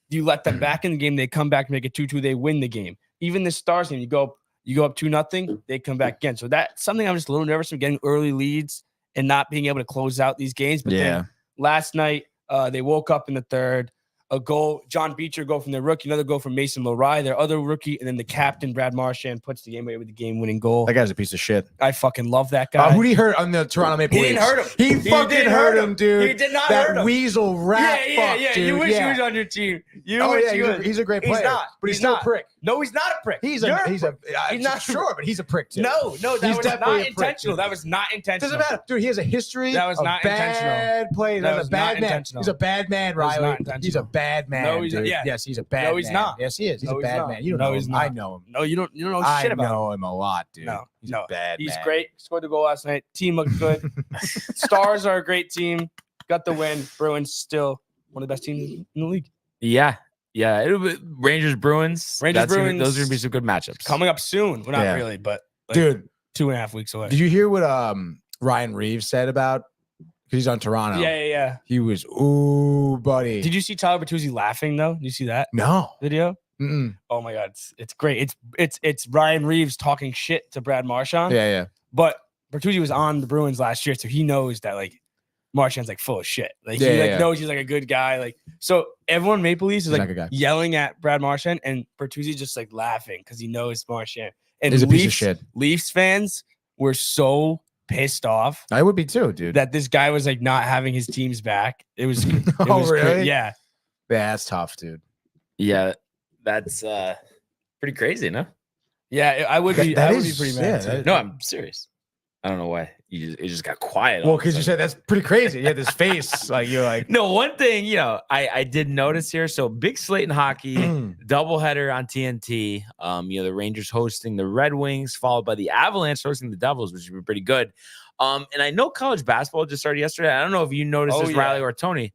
You let them back in the game. They come back, make it 2-2. They win the game. Even the Stars game, you go up 2-0. They come back again. So that's something I'm just a little nervous of, getting early leads and not being able to close out these games. But Yeah. then last night, they woke up in the third. A goal, John Beecher goal from their rookie, another goal from Mason Lorai, their other rookie, and then the captain, Brad Marchand, puts the game away with the game-winning goal. That guy's a piece of shit. I fucking love that guy. Who did he hurt on the Toronto Maple He Leafs? didn't hurt him. He fucking didn't hurt him, dude. He did not that hurt him. weasel rat fuck, Yeah. dude. You wish he was on your team. He's a great player. He's not. But he's still a prick. No, he's not a prick. He's You're not sure, but he's a prick too. No, that He's was definitely not a prick, intentional. dude. That was not intentional. Doesn't matter, dude. He has a history. That was of not bad intentional. plays. That He's was a bad not man. intentional. He's a bad man, That was Riley. not intentional. He's a bad man. No, he's dude. yeah. Yes, he's a bad man. No, he's not. Yes, he is. He's No, a he's bad not. man. You don't No, know he's him. not. I know him. No, you don't know I shit about him. know him a lot, dude. No, he's no. a bad He's man. great. Scored the goal last night. Team looked good. Stars are a great team. Got the win. Bruins still one of the best teams in the league. Yeah. It'll be Rangers Bruins. Rangers Bruins. Those are gonna be some good matchups. Coming up soon. Well, not Yeah. really, but like Dude, 2.5 weeks away. did you hear what Ryan Reeves said about? Because he's on Toronto. Yeah. He was, ooh, buddy. Did you see Tyler Bertuzzi laughing though? Did you see that No. video? Mm-mm. Oh my god, it's great. It's Ryan Reeves talking shit to Brad Marchand. Yeah. But Bertuzzi was on the Bruins last year, so he knows that like Marchand's like full of shit. Like he knows he's like a good guy. Like so, everyone Maple Leafs is He's like not a good guy. yelling at Brad Marchand, and Bertuzzi just like laughing because he knows Marchand. And He's a piece of shit. Leafs fans were so pissed off I would be too, dude. that this guy was like not having his teams back. It was, it Oh, was really? yeah. That's tough, dude. Yeah, that's pretty crazy, no? Yeah, I would be. That I would be is- pretty yeah, mad. that- No, I'm serious. I don't know why it just got quiet. all Well, of a because you sudden. said that's pretty crazy. You had this face, like you're like, No, one thing, I did notice here. So big slate in hockey, doubleheader on TNT. The Rangers hosting the Red Wings, followed by the Avalanche hosting the Devils, which would be pretty good. And I know college basketball just started yesterday. I don't know if you noticed this, Riley or Tony,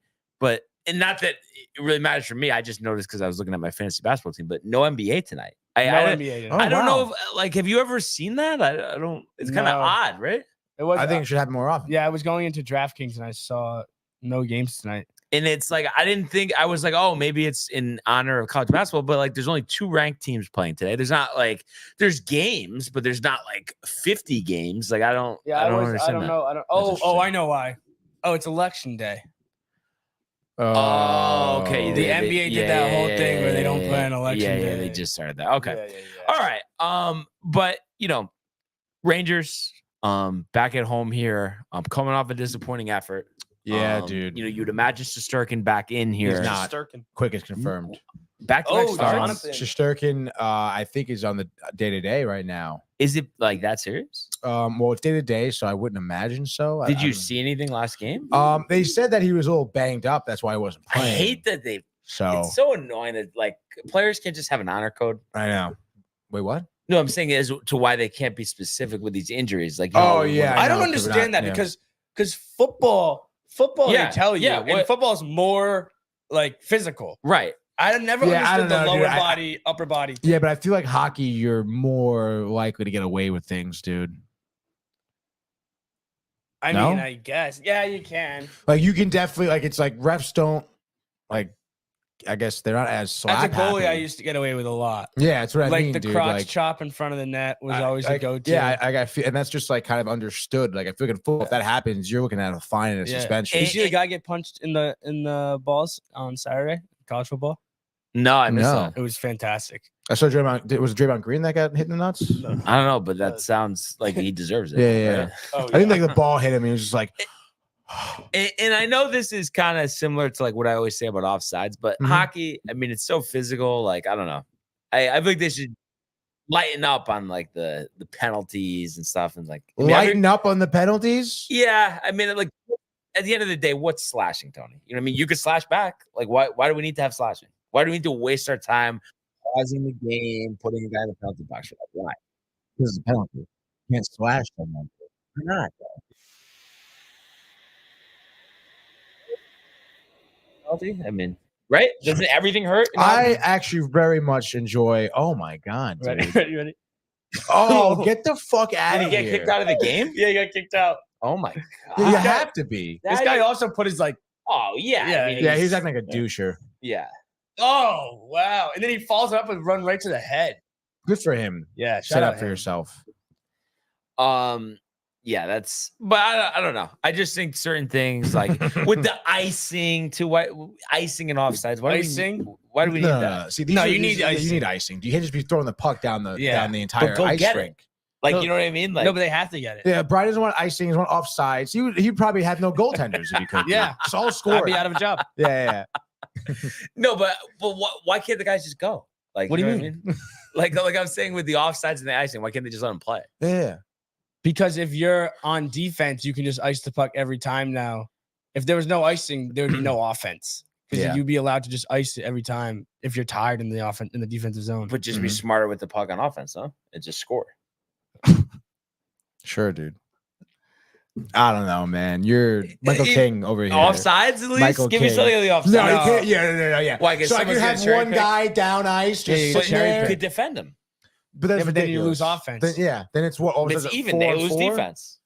and not that it really matters for me. I just noticed because I was looking at my fantasy basketball team, but no NBA tonight. NBA. Oh, I don't know wow. if have you ever seen that? I don't. It's kind of No. odd, right? It was. I think it should happen more often. Yeah, I was going into DraftKings and I saw no games tonight. And it's like I didn't think I was like, oh, maybe it's in honor of college basketball, but like there's only 2 ranked teams playing today. There's not like there's games, but there's not like 50 games. Like I don't understand I don't that. know. I don't. interesting. I know why. Oh, it's election day. Oh, okay. The NBA did that whole thing where they don't play on election Yeah, day. they just started that. Okay. Yeah. All right. But Rangers back at home here. Coming off a disappointing effort. Yeah, dude. You'd imagine Shesterkin back in here. He's not. Sturkin. Quick is confirmed. Back to Oh, back he's starts. on it. Shesterkin, I think, is on the day-to-day right now. Is it like that serious? Well, it's day-to-day, so I wouldn't imagine so. Did I you don't see anything last game? know. They said that he was a little banged up. That's why he wasn't I playing. hate that they. So It's so annoying that like players can't just have an honor code. I know. Wait, what? No, I'm saying as to why they can't be specific with these injuries. Like, Oh, yeah, I I don't know, 'cause we're understand not- that yeah. because football Yeah, they tell you, yeah, and what- football is more like physical. right. I never Yeah, I understood don't the know, lower dude. body, upper body. Yeah, but I feel like hockey, you're more likely to get away with things, dude. I No? mean, I guess. Yeah, you can. Like you can definitely like it's like refs don't like. I guess they're not as slap As a goalie, I happy. used to get away with a lot. Yeah, that's what I Like mean, the dude. crotch Like, chop in front of the net was always a go-to. Yeah, I feel, and that's just like kind of understood. Like I feel like in football, if that happens, you're looking at a fine and a Yeah. suspension. Did you see the guy get punched in the balls on Saturday? College football. No, I missed No. that. It was fantastic. I saw Draymond. Was it Draymond Green that got hit in the nuts? I don't know, but that sounds like he deserves it. Yeah. right? Oh, I think like the ball hit him. And he was just like, And I know this is kind of similar to like what I always say about offsides, but Mhm. hockey, I mean, it's so physical. Like, I don't know. I think they should lighten up on like the penalties and stuff. And like, I mean, lighten up on the penalties. yeah, I mean, like at the end of the day, what's slashing, Tony? You know what I mean? You could slash back. Like, why do we need to have slashing? Why do we need to waste our time pausing the game, putting a guy in the penalty box? Like, why? This is a penalty. You can't slash someone. Why not? Penalty? I mean, right? Doesn't everything hurt? in I hockey? actually very much enjoy. Oh my god, dude. Ready? Oh, get the fuck out Did of he get here. kicked out of the game? Yeah, he got kicked out. Oh my god! Yeah, you have to be. This guy also put his like, Oh yeah, Yeah, I mean, Yeah, he's acting like a doucher. yeah. oh wow, and then he falls up and run right to the head. Good for him. Yeah, Set up for yourself. Um, Yeah, but I don't know. I just think certain things like with the icing icing and offsides. Why do we need that? See, you need icing. You need icing. You can't just be throwing the puck down the entire go ice get it. rink. Like, No, you know what I mean? Like, no, but they have to get it. Yeah, Brian doesn't want icing. He doesn't want offsides. He'd probably have no goaltenders if he could. Yeah. Just all I'd score. be out of a job. Yeah. no, but why can't the guys just go? Like, What do you know mean? I mean? like I'm saying with the offsides and the icing, why can't they just let them play? Yeah. Because if you're on defense, you can just ice the puck every time now. If there was no icing, there would be no offense. Because you'd be allowed to just ice it every time if you're tired in the defensive zone. But just be smarter with the puck on offense, huh? And just score. Sure, dude. I don't know, man. You're Michael King over here. Offsides, at least? Michael Give me King. something on the offside. No, you can't. Yeah. Why? So I could have one guy down ice just sitting there. You could defend him. But that's but then you lose offense. Then it's what? It's even. They lose defense.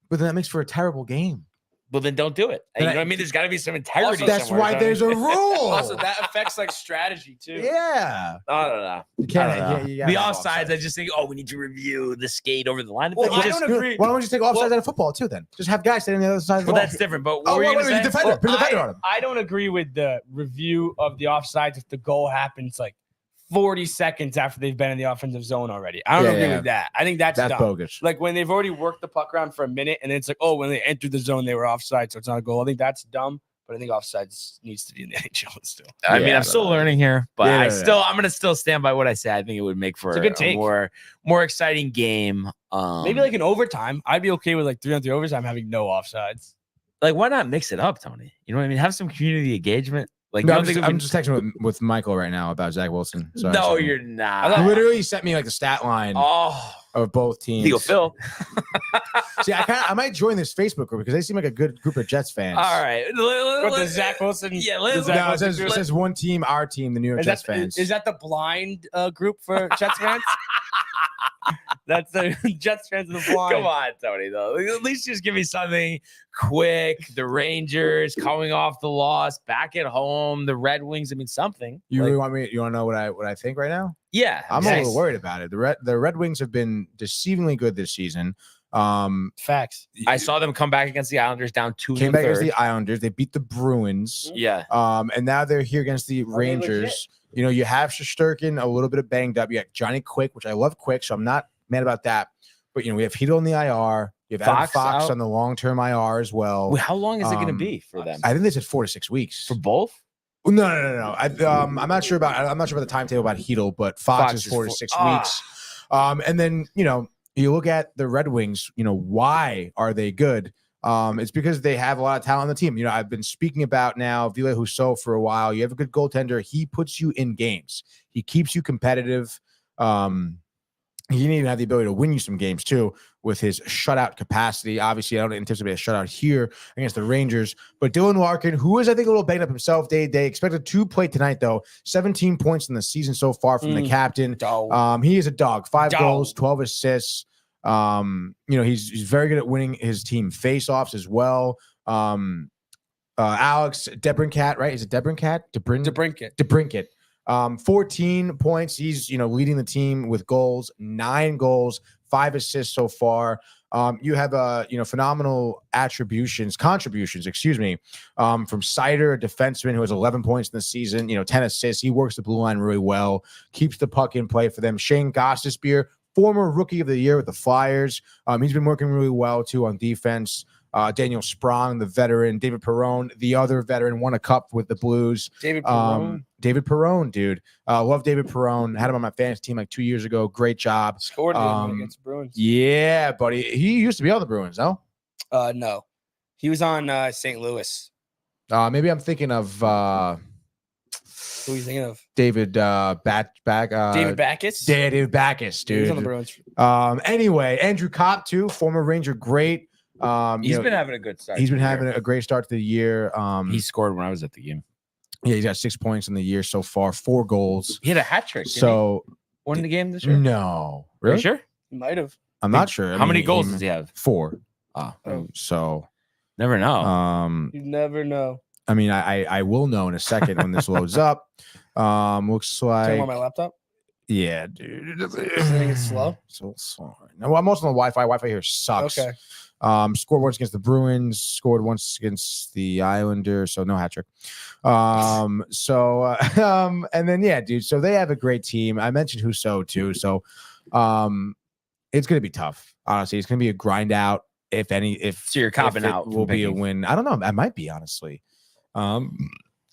But then that makes for a terrible game. Well, then don't do it. You know what I mean? There's got to be some integrity. That's why there's a rule. Also, that affects like strategy too. Yeah. I don't know. You can't. The offsides, I just think, we need to review the skate over the line. Well, I don't agree. Why don't we just take offsides out of football too? Then just have guys standing on the other side of the Well, ball. that's different. But Oh, what were you wait, going to say? defender. Put the defender on him. I don't agree with the review of the offsides if the goal happens like 40 seconds after they've been in the offensive zone already. I don't agree with that. I think that's dumb. bogus. Like when they've already worked the puck around for a minute and then it's like, when they entered the zone, they were offside, so it's not a goal. I think that's dumb, but I think offsides needs to be in the NHL still. I mean, I'm still learning here, but Yeah, I'm going to still stand by what I say. I think it would make for It's a good take. more exciting game. Maybe like an overtime. I'd be okay with like 3-on-3 overtime having no offsides. Like, why not mix it up, Tony? You know what I mean? Have some community engagement. Like, No, I'm just texting with Michael right now about Zach Wilson. Sorry. you're not. Literally sent me like the stat line of both teams. Theo Phil. See, I might join this Facebook group because they seem like a good group of Jets fans. All right. What the Zach Wilson? Yeah, No, it says one team, our team, the New York Jets fans. Is that the blind group for Jets fans? That's the Jets fans of the blind. Come on, Tony, though. At least just give me something quick. The Rangers coming off the loss, back at home, the Red Wings. I mean, something. You really want to know what I think right now? Yeah. I'm a little worried about it. The Red Wings have been deceivingly good this season. Facts. I saw them come back against the Islanders down 2 Came back against the Islanders. They beat the Bruins. Yeah. And now they're here against the Rangers. You know, you have Shesterkin a little bit of banged up. You got Johnny Quick, which I love Quick, so I'm not mad about that. But, we have Hito on the IR. You have Adam Fox on the long-term IR as well. Wait, how long is it going to be for them? I think they said 4 to 6 weeks. For both? No. I'm not sure about the timetable about Hito, but Fox is 4 to 6 weeks. And then, you look at the Red Wings, why are they good? It's because they have a lot of talent on the team. I've been speaking about now Ville Husso for a while. You have a good goaltender. He puts you in games. He keeps you competitive. He didn't even have the ability to win you some games too with his shutout capacity. Obviously, I don't anticipate a shutout here against the Rangers. But Dylan Larkin, who is, I think, a little banged up himself day to day, expected to play tonight, though. 17 points in the season so far from the captain. He is a dog. 5 goals, 12 assists. He's very good at winning his team faceoffs as well. Alex Debrincat, right? Is it Debrincat? Debrincat. 14 points. He's, leading the team with goals, 9 goals, 5 assists so far. You have, phenomenal contributions, from Seider, a defenseman who has 11 points in the season, 10 assists. He works the blue line really well, keeps the puck in play for them. Shane Gostisbehere, former rookie of the year with the Flyers. He's been working really well too on defense. Daniel Sprong, the veteran. David Perron, the other veteran, won a cup with the Blues. David Perron. David Perron, dude. Love David Perron. Had him on my fantasy team like 2 years ago. Great job. Scored against the Bruins. Yeah, buddy. He used to be on the Bruins, no? No. He was on St. Louis. Maybe I'm thinking of Who are you thinking of? David David Backes? David Backes, dude. He was on the Bruins. Anyway, Andrew Kopp, too, former Ranger, great. He's been having a good start. He's been having a great start to the year. He scored when I was at the game. Yeah, he's got 6 points in the year so far, 4 goals. He had a hat trick. So won the game this year? No. Really? Really? Sure? He might have. I'm not sure. How many goals does he have? 4. Oh. So never know. You never know. I mean, I will know in a second when this loads up. Looks Turn like on my laptop. Yeah, dude. You think it's slow? So slow. No, I'm also on the Wi-Fi. Wi-Fi here sucks. Okay. Scored once against the Bruins. Scored once against the Islanders. So no hat trick. And then yeah, dude. So they have a great team. I mentioned Husso too. So, it's gonna be tough. Honestly, it's gonna be a grind out. If So you're copping if it out from will be a picking. win. I don't know. I might be honestly.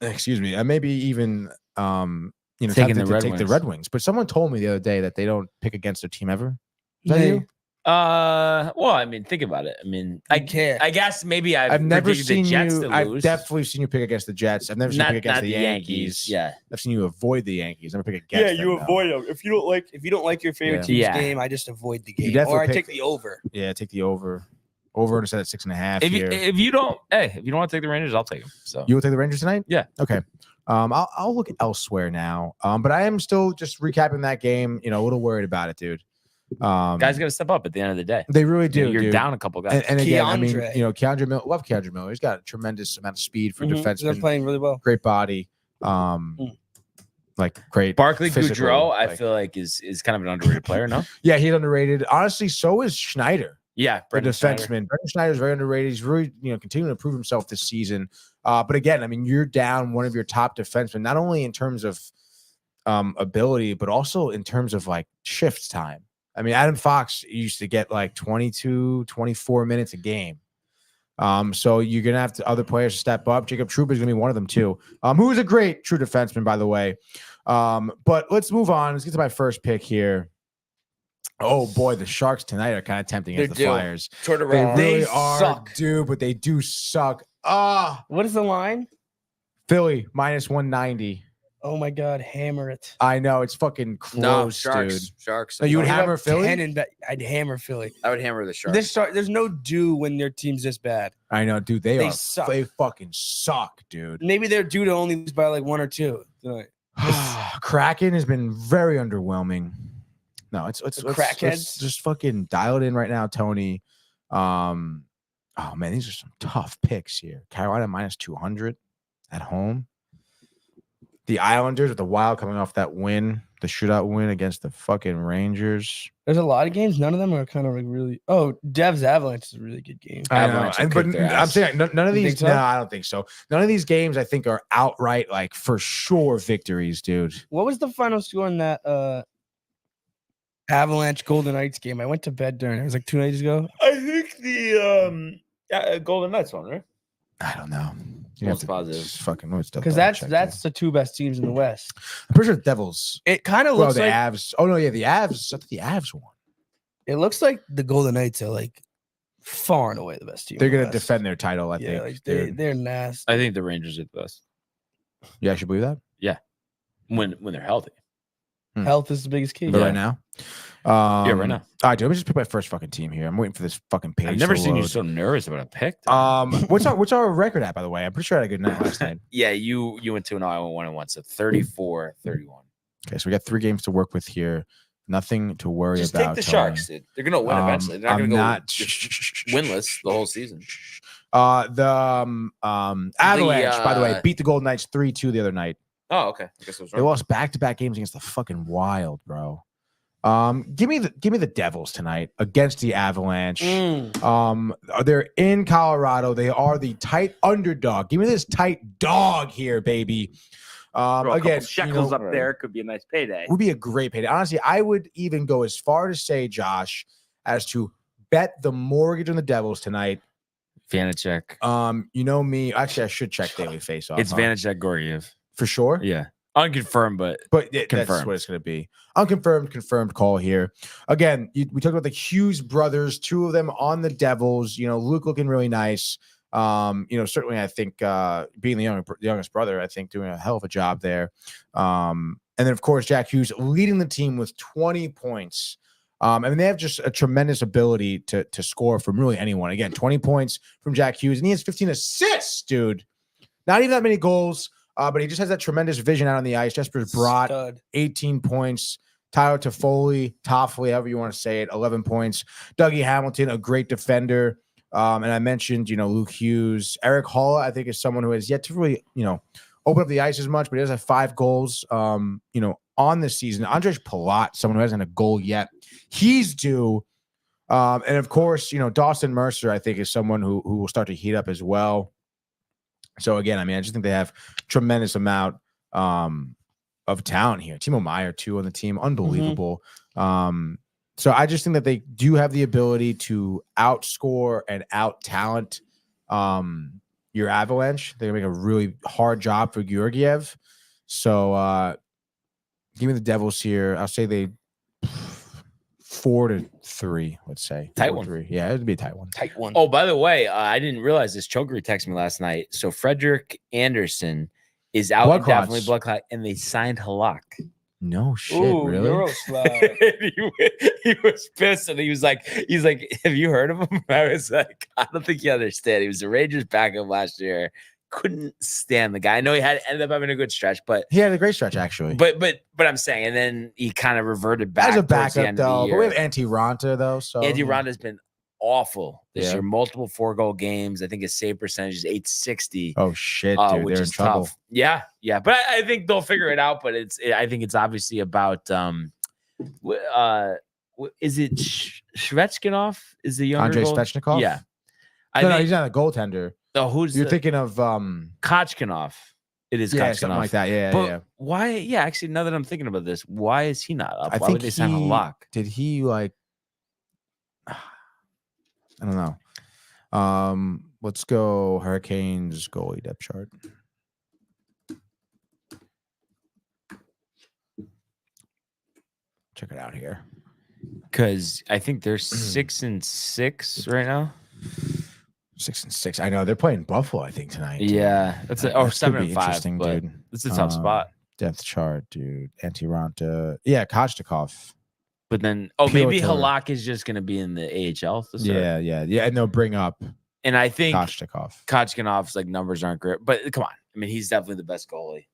Excuse me. I may be even Taking tempted the to Red take the Wings. Red Wings. But someone told me the other day that they don't pick against their team ever. Is that Me. you? Well, I mean, think about it. I mean, I can't. I guess maybe I've never predicted seen the Jets you. to I've lose. definitely seen you pick against the Jets. I've never seen you not pick against not the Yankees. Yeah. I've seen you avoid the Yankees. Never pick against them. though. them. If you don't like your favorite Yeah. team's Yeah. game, I just avoid the You game, definitely or I pick- take the over. Yeah, take the over. Over set at 6.5 If you, here. if you don't want to take the Rangers, I'll take them. So You will take the Rangers tonight? Yeah. Okay. I'll look elsewhere now. But I am still just recapping that game. A little worried about it, dude. guys got to step up at the end of the day. They really do. You're dude. down a couple guys. And again, I mean, Keandre. Keandre Miller. Love Keandre Miller. He's got a tremendous amount of speed for They're defenseman. playing really well. Great body. Like great. Barkley physical, Goudreau, I like- feel like is kind of an underrated player. No. Yeah, he's underrated. Honestly, so is Schneider. Yeah, The Brendan defenseman. Schneider. Brendan Schneider is very underrated. He's really, continuing to prove himself this season. But again, I mean, you're down one of your top defensemen, not only in terms of ability, but also in terms of like shift time. I mean, Adam Fox used to get like 22, 24 minutes a game. So you're gonna have other players step up. Jacob Trouba is gonna be one of them too. Who is a great true defenseman, by the way. But let's move on. Let's get to my first pick here. Oh boy, the Sharks tonight are kind of tempting against the They're due. Flyers. Turn They around. really They are, suck. dude, but they do suck. What is the line? Philly minus 190. Oh my God, hammer it. I know it's fucking close, No, Sharks. dude. Sharks. No, you would Give hammer up Philly? 10 and I'd hammer Philly. I would hammer the Sharks. There's no due when their team's this bad. I know, dude. They are. suck. They fucking suck, dude. Maybe they're due to only lose by like 1 or 2 tonight. Kraken has been very underwhelming. No, let's crackheads? just fucking dial it in right now, Tony. Oh man, these are some tough picks here. Carolina minus 200 at home. The Islanders with the Wild coming off that win, the shootout win against the fucking Rangers. There's a lot of games. None of them are kind of like really. Oh, Devs Avalanche is a really good game. I know, Avalanche will but kick their I'm ass. saying none of You these. think so? No, I don't think so. None of these games I think are outright like for sure victories, dude. What was the final score in that Avalanche Golden Knights game? I went to bed during it. It was like 2 nights ago. I think the Golden Knights one, right? I don't know. You Most have to positive. just fucking let's double Because check that's the 2 best teams in the West. here. I'm pretty sure the Devils. It kind of Well, looks the like Avs. Oh no, yeah, the Avs. I thought the Avs won. it looks like the Golden Knights are like far and away the best team. They're in the gonna West. defend their title. I Yeah, think. like dude. they're nasty. I think the Rangers are the best You actually believe that? when they're healthy. Health is the biggest key. But right now. Yeah, right now. All right, dude. Let me just pick my first fucking team here. I'm waiting for this fucking page. I've never to seen you load. so nervous about a pick. What's our record at, by the way? I'm pretty sure I had a good night last night. Yeah, you went 2-0, I went 1-1, so 34-31. Okay, so we got 3 games to work with here. Nothing to worry Just about. take the Tony. Sharks. Dude. They're gonna win eventually. They're not I'm gonna go not just winless the whole season. The Avalanche, by the way, uh, beat the Golden Knights 3-2 the other night. Oh, okay. I guess I was They wrong. lost back-to-back games against the fucking Wild, bro. Give me the Devils tonight against the Avalanche. They're in Colorado. They are the tight underdog. Give me this tight dog here, baby. Again, shekels up there could be a nice payday. would be a great payday. Honestly, I would even go as far to say, Josh, as to bet the mortgage on the Devils tonight. Vanacek. You know me. Actually, I should check daily face off. It's Vanacek Gorgiev. for sure. Yeah. Unconfirmed, but But that's Confirmed. what it's going to be. Unconfirmed, confirmed call here. Again, we talked about the Hughes brothers, 2 of them on the Devils. Luke looking really nice. Certainly I think being the youngest brother, I think doing a hell of a job there. And then, of course, Jack Hughes leading the team with 20 points. I mean, they have just a tremendous ability to score from really anyone. Again, 20 points from Jack Hughes, and he has 15 assists, dude. Not even that many goals. But he just has that tremendous vision out on the ice. Jesper's brought Stud. 18 points. Tyler Toffoli, however you want to say it, 11 points. Dougie Hamilton, a great defender. And I mentioned, Luke Hughes. Eric Hall, I think, is someone who has yet to really, open up the ice as much, but he does have 5 goals, on on this season. Andres Palat, someone who hasn't had a goal yet, he's due. And of course, Dawson Mercer, I think, is someone who will start to heat up as well. So again, I mean, I just think they have tremendous amount of talent here. Timo Meyer too on the team, unbelievable. So I just think that they do have the ability to outscore and out talent your Avalanche. They're gonna make a really hard job for Georgiev. So give me the Devils here. I'll say they 4-3. Let's say Tight 4-3. Yeah, it'd be a tight one. Tight one. Oh, by the way, I didn't realize this. Chokery texted me last night. So Frederick Anderson is out Blood indefinitely, clots. blood clot, and they signed Halak. No shit, Ooh, really? he was pissed, and he's like, have you heard of him? I was like, I don't think you understand. He was the Rangers backup last year. Couldn't stand the guy. I know he ended up having a good stretch, but He had a great stretch actually. but I'm saying, and then he kind of reverted back As a towards the backup end of the though, year. but we have Antti Ranta though. So Andy Ronda's been awful this Yeah. year. Multiple 4-goal games. I think his save percentage is 860. Oh shit, dude, Which they're is in trouble. tough. Yeah. But I think they'll figure it out. But I think it's obviously about is it Shvechkinov? Is the younger Andrei goal? Svechnikov? Yeah. No, he's not a goaltender. Who's You're the, thinking of Kochkinov? It is yeah, Kochkinov. something like that. Yeah, But yeah. why? Yeah, actually, now that I'm thinking about this, why is he not up? I Why think would they sign a lock? Did he like? I don't know. Let's go Hurricanes goalie depth chart. Check it out here. Because I think they're 6-6 right now. 6-6. I know they're playing Buffalo. I think tonight. Yeah, that's That or could be 7-5. interesting, But dude. it's a tough spot. Depth chart, dude. Antti Ranta. Yeah, Kochnikov. But then, maybe Piotr. Halak is just going to be in the AHL. To start. Yeah. And they'll bring up And I think Kochnikov. Kochkinov's numbers aren't great, but come on. I mean, he's definitely the best goalie.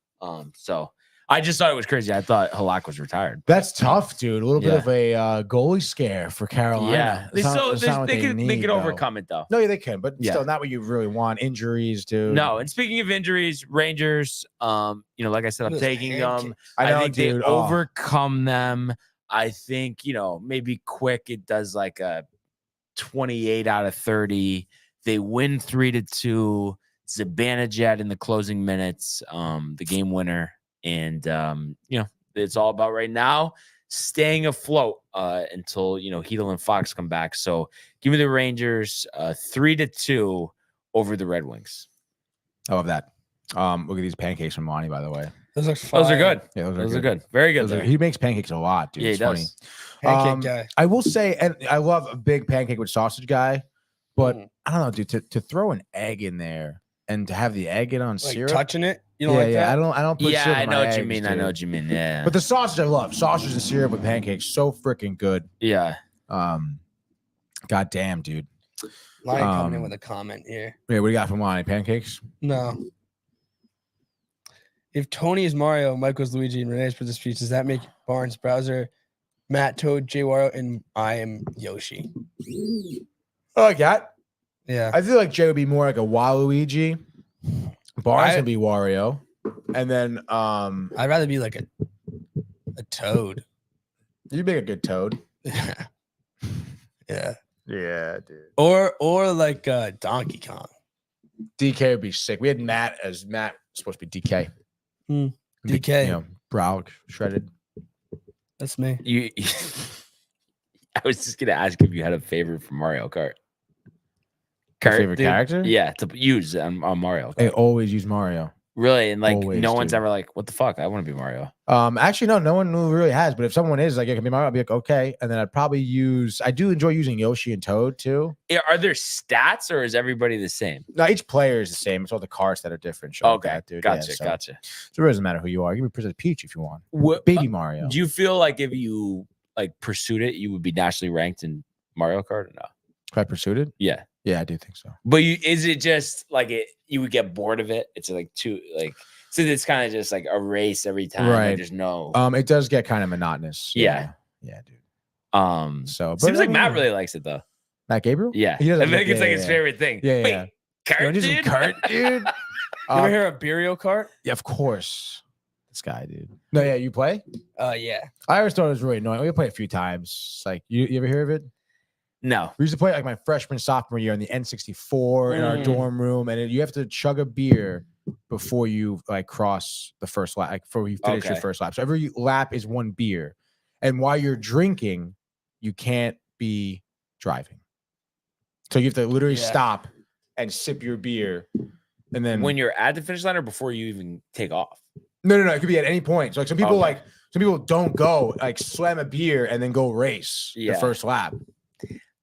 So I just thought it was crazy. I thought Halak was retired. That's tough, dude. A little bit Yeah. of a goalie scare for Carolina. Yeah, It's not what they can need, overcome it though. No, they can, but Yeah. still not what you really want. Injuries, dude. No, and speaking of injuries, Rangers, like I said, I'm Those taking them. pancakes. I know, think dude. they overcome them. I think, maybe quick it does like a 28 out of 30. They win 3-2. Zibanejad in the closing minutes, the game winner. And it's all about right now staying afloat until Hedel and Fox come back. So give me the Rangers 3-2 over the Red Wings. I love that. Look at these pancakes from Lonnie, by the way. Those are Those are good. Yeah, Those are good. Very good. there. He makes pancakes a lot, dude. Yeah, he It's funny. does. Pancake guy. I will say, and I love a big pancake with sausage guy, but I don't know, dude. To throw an egg in there and to have the egg in on Like syrup. touching it. You don't yeah, like yeah. that? I don't put Yeah, syrup I in know my what you eggs, mean. I dude. know what you mean. Yeah. But the sausage I love. Sausage and syrup with pancakes, so freaking good. Yeah. God damn, dude. Lion coming in Um, with a comment here. Yeah, what do you got from Lonnie? Pancakes? No. If Tony is Mario, Mike was Luigi, and Renee's Princess Peach, does that make Barnes Browser, Matt Toad, Jay Wario, and I am Yoshi? I like that. Yeah. I feel like Jay would be more like a Waluigi. Barnes I- would be Wario. And then I'd rather be like a toad. you'd make a good toad. Yeah. Yeah. Yeah, dude. Or like Donkey Kong. DK would be sick. We had Matt supposed to be DK. Hmm. Big, DK. brow shredded. That's me. You. I was just gonna ask if you had a favorite from Mario Kart. Favorite dude? character? Yeah, to use on Mario. They Kart. always use Mario. Really, and always, no one's dude. ever like, "What the fuck? I want to be Mario." Actually, no one really has. But if someone is like, it can be Mario, I'll be like, okay. And then I'd probably I do enjoy using Yoshi and Toad too. Are there stats, or is everybody the same? No, each player is the same. It's all the cards that are different. shit like Okay, that, dude. Yeah, gotcha, so- gotcha. So it doesn't matter who you are. Give me Princess Peach if you want. What, Baby Mario. do you feel like if you pursued it, you would be nationally ranked in Mario Kart or no? If I pursued it? Yeah, Yeah, I do think so. but is it just like you would get bored of it? It's like so it's kind of just like a race every time. Right. There's no. It does get kind of monotonous. Yeah. Yeah, dude. So but seems I like Matt mean- really likes it though. Matt Gabriel? Yeah, He does I like think it. it's like Yeah, his yeah. favorite thing. Yeah, Wait, yeah. Kart, You wanna do some dude? Kart, dude? You ever hear of Burial Kart? Yeah, of course. this guy, dude. No, yeah, you play? Yeah. I always thought it was really annoying. We played a few times. It's like, you ever hear of it? No. We used to play like my freshman, sophomore year on the N64 in our Mm. dorm room, and you have to chug a beer before you like cross the first lap, like before you finish your Okay. first lap. So every lap is one beer, and while you're drinking, you can't be driving. So you have to literally Yeah. stop and sip your beer, and then When you're at the finish line or before you even take off? no, it could be at any point. So like some people Okay. some people don't go like slam a beer and then go race the Yeah. first lap.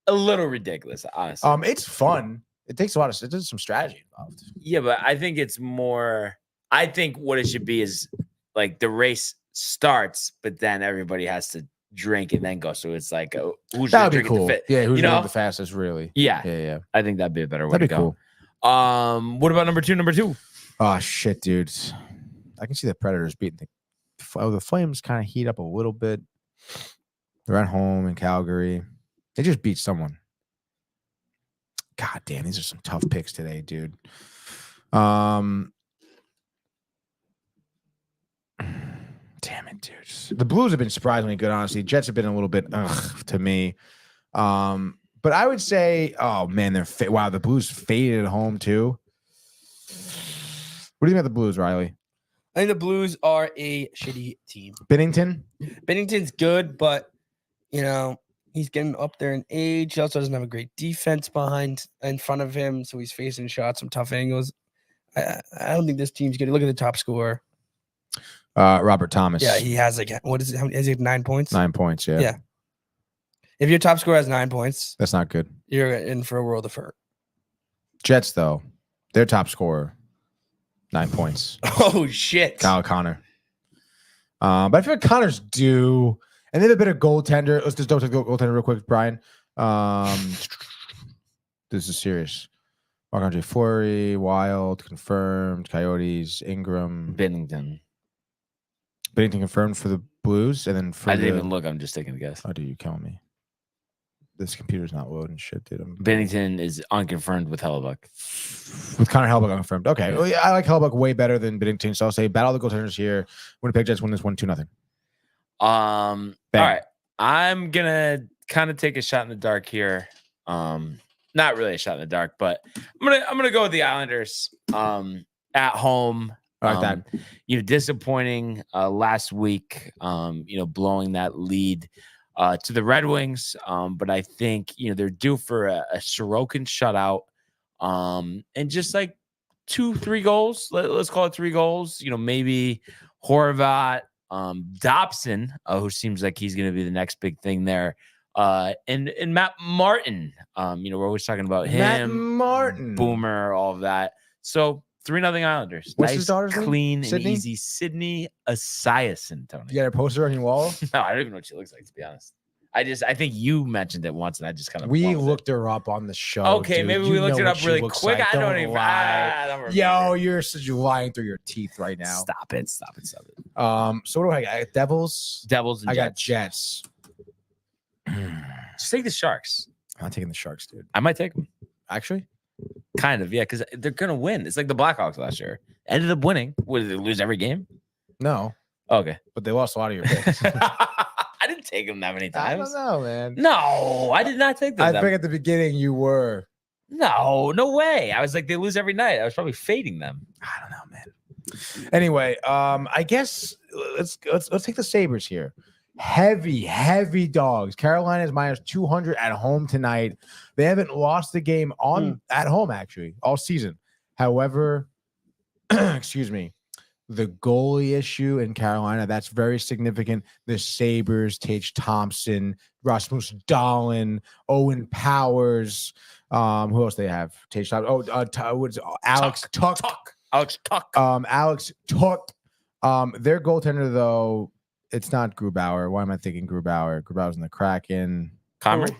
A little ridiculous, honestly. It's fun. It takes a lot of there's some strategy involved. Yeah, but I think it's more. I think what it should be is like the race starts, but then everybody has to drink and then go. So it's like who's That would be drinking cool. to fit? Yeah, who's You gonna know? go the fastest? Really? Yeah, Yeah. I think that'd be a better way That'd to be go. cool. What about number two? Oh shit, dude! I can see the Predators beating the Flames. Kind of heat up a little bit. They're at home in Calgary. They just beat someone. God damn, these are some tough picks today, dude. Damn it, dude. The Blues have been surprisingly good, honestly. Jets have been a little bit to me. But I would say, oh man, wow, the Blues faded at home too. What do you think about the Blues, Riley? I think the Blues are a shitty team. Bennington? Bennington's good, but he's getting up there in age. He also doesn't have a great defense in front of him, so he's facing shots from tough angles. I don't think this team's good. Look at the top scorer. Robert Thomas. Yeah, he has what is it? Has he 9 points? 9 points, yeah. Yeah. If your top scorer has 9 points, That's not good. you're in for a world of hurt. Jets, though, their top scorer, 9 points. Oh shit. Kyle Connor. But I feel like Connor's due. And they have a bit of goaltender. Let's just go to goaltender real quick, Brian. This is serious. Marc-Andre Fleury, Wild, confirmed. Coyotes, Ingram. Bennington. Bennington confirmed for the Blues. And then for I didn't even look. I'm just taking a guess. Oh, dude, you killing me. This computer's not loading shit, dude. Bennington is unconfirmed with Hellebuck. With Connor Hellebuyck confirmed. Okay. Yeah. Well, yeah, I like Hellebuyck way better than Bennington. So I'll say battle the goaltenders here. Winnipeg Jets win this 1-2-0. All right. I'm gonna kind of take a shot in the dark here. Not really a shot in the dark, but I'm gonna go with the Islanders. At home. I like that. Disappointing last week. Blowing that lead to the Red Wings. But I think they're due for a Sorokin shutout. And just like 2-3 goals. Let's call it 3 goals. Maybe Horvat. Dobson, who seems like he's going to be the next big thing there, and Matt Martin. We're always talking about him, Matt Martin, Boomer, all of that. So 3-0 Islanders. What's nice, his daughter's name? clean Sydney? and easy. Sydney Esiason, Tony. You got a poster on your wall? No, I don't even know what she looks like, to be honest. I think you mentioned it once, and I just kind of we looked her up on the show. Okay, dude. maybe You we know looked it what up she really looks quick. like. I don't even. I don't remember. Yo, you're lying through your teeth right now. Stop it. So what do I got? Devils. Devils and I got Jets. Jets. Just take the Sharks. I'm not taking the Sharks, dude. I might take them. Actually, Kind of, yeah, because they're gonna win. It's like the Blackhawks last year. Ended up winning. Did they lose every game? no, Okay. but they lost a lot of your picks. I didn't take them that many I times. don't know, man. No, I did not take them. I that- think at the beginning you were. No way. I was like, they lose every night. I was probably fading them. I don't know, man. Anyway, I guess let's take the Sabres here. Heavy dogs. Carolina's minus 200 at home tonight. They haven't lost the game at home actually all season. However, excuse me, the goalie issue in Carolina, that's very significant. The Sabres, Tage Thompson, Rasmus Dahlin, Owen Powers. Who else they have? Tage Thompson. Alex Tuck. Alex Tuck. Alex Tuck. Their goaltender, though, it's not Grubauer. Why am I thinking Grubauer? Grubauer's in the Kraken. Comrie?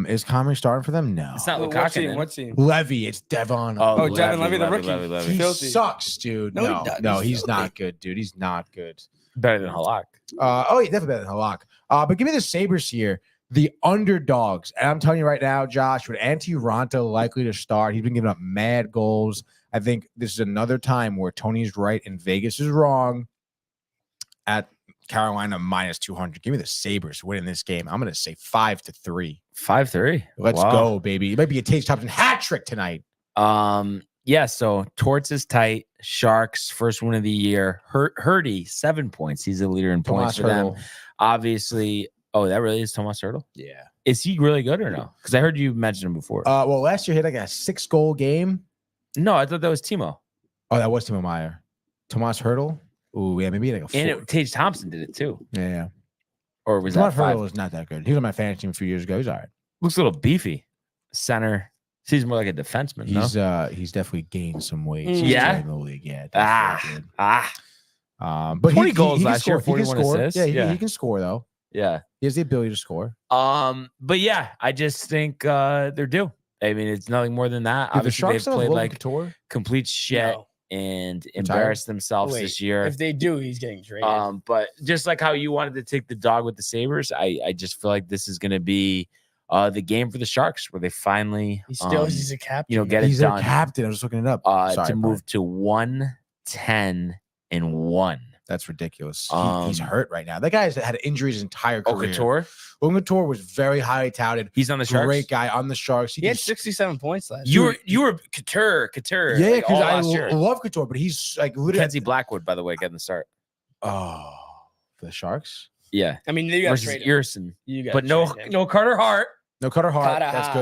Is Comrie starting for them? No. It's not What Lukaku. team? then. What team? Levy. It's Devon. Oh, Devin Levy, the rookie. He Filthy. sucks, dude. No, he No, doesn't. no, He's he's not filthy. good, dude. He's not good. Better than Halak. Yeah, definitely better than Halak. But give me the Sabres here. the underdogs. And I'm telling you right now, Josh, with Antti Ranta likely to start, he's been giving up mad goals. I think this is another time where Tony's right and Vegas is wrong. At Carolina minus 200. Give me the Sabres winning this game. I'm going to say 5-3. 5-3. Let's go, baby. It might be a Tage Thompson hat trick tonight. Yeah, so Torts is tight. Sharks, first win of the year. Hurdy, 7 points. He's the leader in points for them. Obviously, that really is Tomas Hertl? Yeah. Is he really good or no? Because I heard you mention him before. Well, last year he had like a 6-goal game. No, I thought that was Timo. Oh, that was Timo Meier. Tomas Hertl? Ooh, yeah, maybe like a 4. And Tage Thompson did it too. Yeah. Or was Tomas that 5? Hertl was not that good. He was on my fantasy team a few years ago. He's all right. Looks a little beefy. Center. Seems more like a defenseman. He's definitely gained some weight. Yeah? In the league. Yeah. But 20 goals last year, score. 41 assists. Yeah, he can score though. Yeah. He has the ability to score. But yeah, I just think they're due. I mean, it's nothing more than that. The Obviously, Sharks they've played like Couture? complete shit and embarrassed themselves this year. If they do, he's getting traded. But just like how you wanted to take the dog with the Sabres, I just feel like this is going to be the game for the Sharks where they finally he's a captain. get He's it done. a captain. I was just looking it up. To move to 1-10-1. That's ridiculous. He's Um, hurt right now. That guy's had injuries his entire career. Couture, Couture was very highly touted. he's on the Sharks. Great guy on the Sharks. He had 67 points last You year. were Couture. Yeah, like, all because I last year. love Couture, but he's like literally. Mackenzie Blackwood, by the way, getting the start. Oh, for the Sharks? Yeah, I mean, you got versus traded. Earson, You got but no Carter Hart. No, Carter Hart. Carter That's Hart.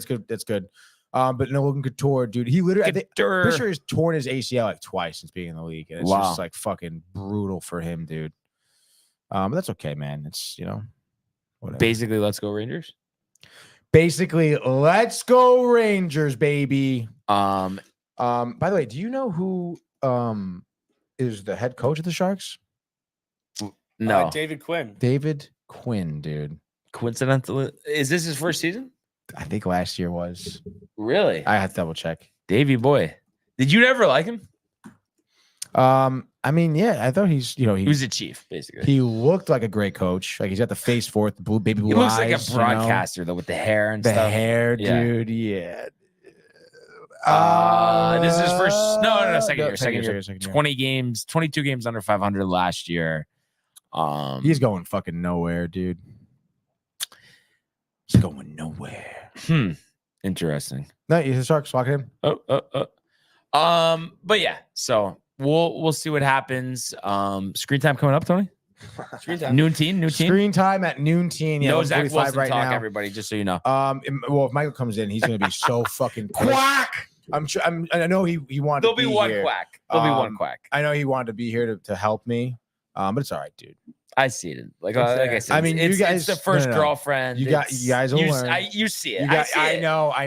good. That's good. But no, Logan Couture, dude. He literally, I think, Couture. pretty sure he's torn his ACL like twice since being in the league. And it's Wow. just like fucking brutal for him, dude. But that's okay, man. It's, whatever. Basically, let's go Rangers. Basically, let's go Rangers, baby. By By the way, do you know who is the head coach of the Sharks? no, David Quinn. David Quinn, dude. coincidental. Is this his first season? I think last year was. Really? I had to double check. Davey boy. Did you never like him? I mean, yeah, I thought He was a chief, basically. he looked like a great coach. Like he's got the face for it, the baby blue He looks eyes. like a broadcaster though, with the hair and The stuff. hair, Yeah. dude. Yeah. This is his first. No, second year. Second year. Second year. 20 games, 22 games under 500 last year. He's going fucking nowhere, dude. He's going nowhere. Interesting. No, he's the Sharks. Lock him. But yeah, so we'll see what happens. Screen time coming up, Tony. Screen time. Noon team. Screen time at noon teen. Yeah, No Zach 1:45 Wilson right talk, now. everybody, just so you know. Well, if Michael comes in, he's gonna be so fucking quick. Quack. I'm sure. I know he wanted. There'll to be be one here. quack. There'll be one Um, quack. I know he wanted to be here to help me. But it's all right, dude. I see it. Like It's I said, I mean, it's, you guys. it's the first no. girlfriend. You guys will learn. You see it. You got, I see I it.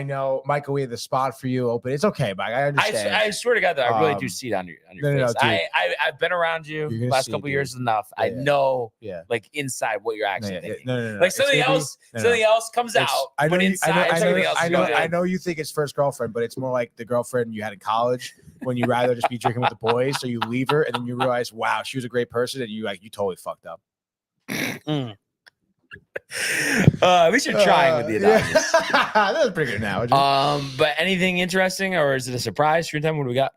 know. Michael, we had the spot for you open. It's okay, Mike. I understand. I swear to God, that I really do Um, see it on your no, face. dude. I've been around you You're gonna last see, couple dude. years enough. I Yeah. know, Yeah. like inside what you're actually thinking. No. Like It's something gonna be- else, no. something else comes It's- out, I know but you- inside something else. is going I in. know you think it's first girlfriend, but it's more like the girlfriend you had in college when you rather just be drinking with the boys. So you leave her and then you realize, wow, she was a great person, and you totally fucked up. At least you're trying with the analogies. That was a pretty good analogy. But anything interesting, or is it a surprise? Screen time. What do we got?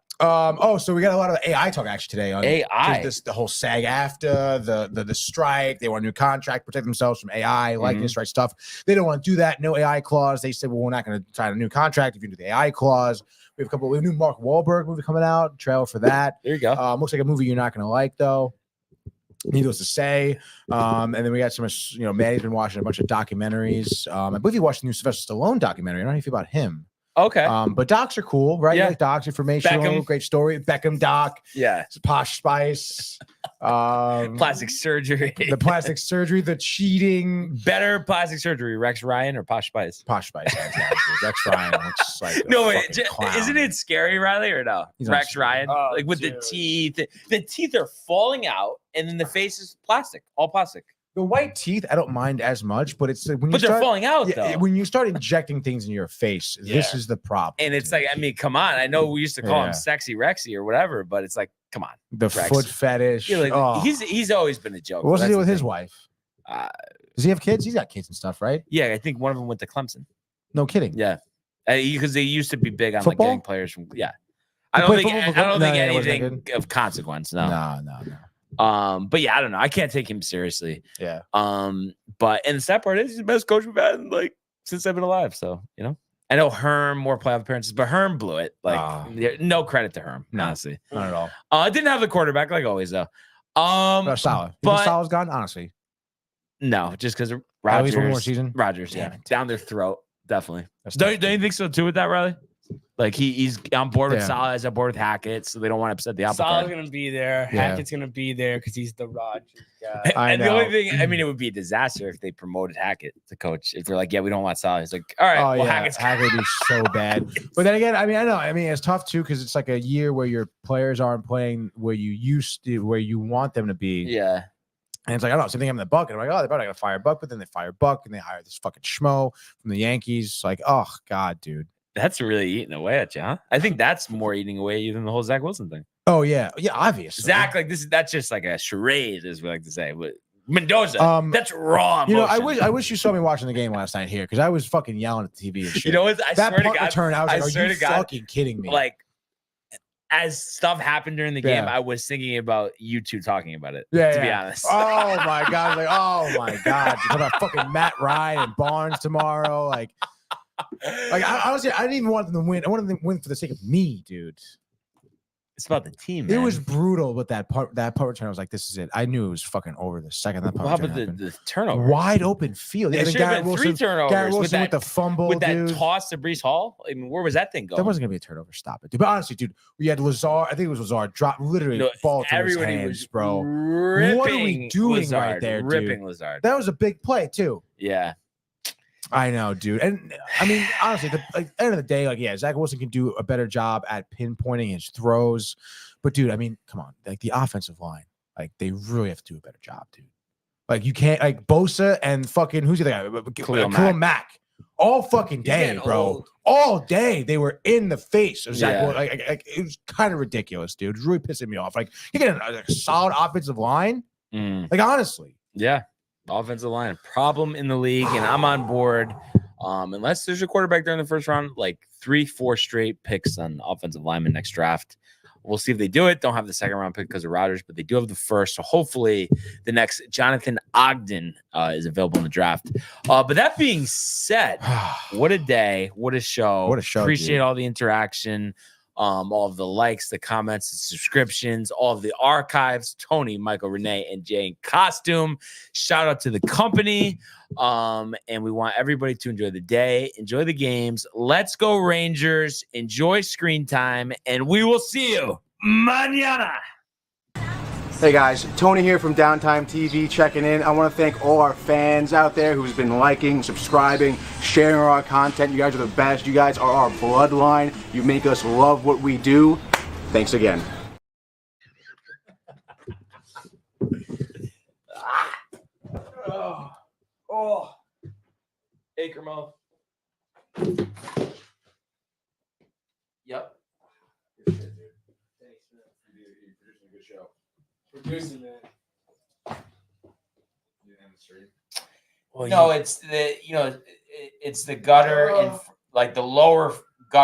So we got a lot of AI talk actually today on AI. just the whole SAG-AFTRA, the strike. They want a new contract, protect themselves from AI likeness, right stuff. They don't want to do that. No AI clause. They said, well, we're not going to sign a new contract if you do the AI clause. We have a new Mark Wahlberg movie coming out. Trailer for that. There you go. Looks like a movie you're not going to like though. Needless to say. And then we got some, Maddie's been watching a bunch of documentaries. I believe you watched the new Sylvester Stallone documentary. I don't know how you feel about him. Okay. But docs are cool, right? Yeah. You like docs, informational, Beckham. great story. Beckham doc, Yeah. it's Posh Spice, Plastic surgery. the plastic surgery, the cheating. Better plastic surgery, Rex Ryan or Posh Spice? Posh Spice, exactly. Rex Ryan looks like a No, wait, fucking clown. isn't it scary, Riley, or no? He's not Rex scary. Ryan, Oh, like with the dude. teeth. The teeth are falling out, and then the face is plastic, all plastic. The white teeth? I don't mind as much, but it's when you But they're start, falling out, yeah, though. when you start injecting things in your face, this Yeah. is the problem. And it's like, I mean, come on. I know we used to call Yeah. him Sexy Rexy or whatever, but it's like, come on. the Rex. foot fetish. Yeah, like, oh. he's always been a joke. What's the That's deal with the his thing. wife? Uh, Is Does he have kids? He's got kids and stuff, right? Yeah, I think one of them went to Clemson. No kidding. Yeah, because they used to be big on Football? like getting players from. Yeah, He I don't played think football for I don't Clemson? think No, yeah, wasn't anything that of consequence. No. No. But yeah, I don't know. I can't take him seriously. Yeah. But and the sad part is he's the best coach we've had like since I've been alive. So I know Herm more playoff appearances, but Herm blew it. Like no credit to Herm, honestly. Not at all. I didn't have the quarterback like always though. Saleh. but Saleh's gone, honestly. no, just because At Rodgers. least one more season. Rodgers, Damn yeah, it. down their throat, definitely. That's Don't tough, you think so too with that, Riley? Like he's on board with Yeah. Saleh, he's on board with Hackett, so they don't want to upset the apple Salah's cart. gonna be there. Yeah. Hackett's gonna be there because he's the Rodgers guy. I And the only know. thing, I mean, it would be a disaster if they promoted Hackett to coach. If they're like, yeah, we don't want Saleh. He's like, all right, Oh well, yeah, Hackett's Hackett would be so bad. But then again, I mean, I know. I mean, it's tough too because it's like a year where your players aren't playing where you used to, where you want them to be. Yeah. And it's like I don't know. Same thing happened to Buck. And I'm like, oh, they're probably gonna fire Buck, but then they fire Buck and they hire this fucking schmo from the Yankees. Like, oh god, dude. That's really eating away at you, huh? I think that's more eating away at you than the whole Zach Wilson thing. Oh yeah, obviously. Zach, like that's just like a charade, as we like to say. But Mendoza, that's raw You know, emotion. I wish you saw me watching the game last night here because I was fucking yelling at the TV and shit. You know what? I that swear to punt God, return, I was like, swear are you to God, fucking kidding me? like as stuff happened during the game, Yeah. I was thinking about you two talking about it. Yeah, to be yeah. honest. Oh my god! Like, oh my god! You talk about fucking Matt Ryan and Barnes tomorrow. Like honestly, I didn't even want them to win. I wanted them to win for the sake of me, dude. It's about the team. It Man. was brutal with that punt return. I was like, this is it. I knew it was fucking over the second that punt Well, how return about happened. the turnover? Wide open field. It And then should have Garrett been Wilson, 3 turnovers. Garrett Wilson with that, with the fumble, with that dude. toss to Brees Hall. I mean, where was that thing going? That wasn't gonna be a turnover. Stop it, dude. But honestly, dude, we had Lazard. I think it was Lazard. Drop literally No, ball to his everybody hands, was bro. ripping What are we doing Lazard, right there, dude? ripping Lazard. That was a big play too. Yeah. I know, dude. And I mean, honestly, at the end of the day, like, yeah, Zach Wilson can do a better job at pinpointing his throws. But dude, I mean, come on, like the offensive line, like they really have to do a better job, dude. Like you can't, like Bosa and fucking who's the other guy? Khalil Mack. All fucking day, bro. Old. All day they were in the face of Zach. Yeah. Wilson. Like, it was kind of ridiculous, dude. It was really pissing me off. Like you get a solid offensive line. Like honestly, Yeah. Offensive line, problem in the league, and I'm on board. Unless there's a quarterback during the first round, like 3-4 straight picks on offensive lineman next draft. We'll see if they do it. Don't have the second round pick because of Rodgers, but they do have the first. So hopefully the next Jonathan Ogden is available in the draft. But that being said, what a day. What a show. What a show, Appreciate dude. all the interaction. All of the likes, the comments, the subscriptions, all of the archives. Tony, Michael, Renee, and Jay in costume. Shout out to the company. And we want everybody to enjoy the day, enjoy the games. Let's go Rangers. Enjoy screen time, and we will see you mañana. Hey guys, Tony here from Downtime TV checking in. I want to thank all our fans out there who's been liking, subscribing, sharing our content. You guys are the best. You guys are our bloodline. You make us love what we do. Thanks again. Oh, Acre Mo. Yep. Producing that. No, it's the it's the gutter and like the lower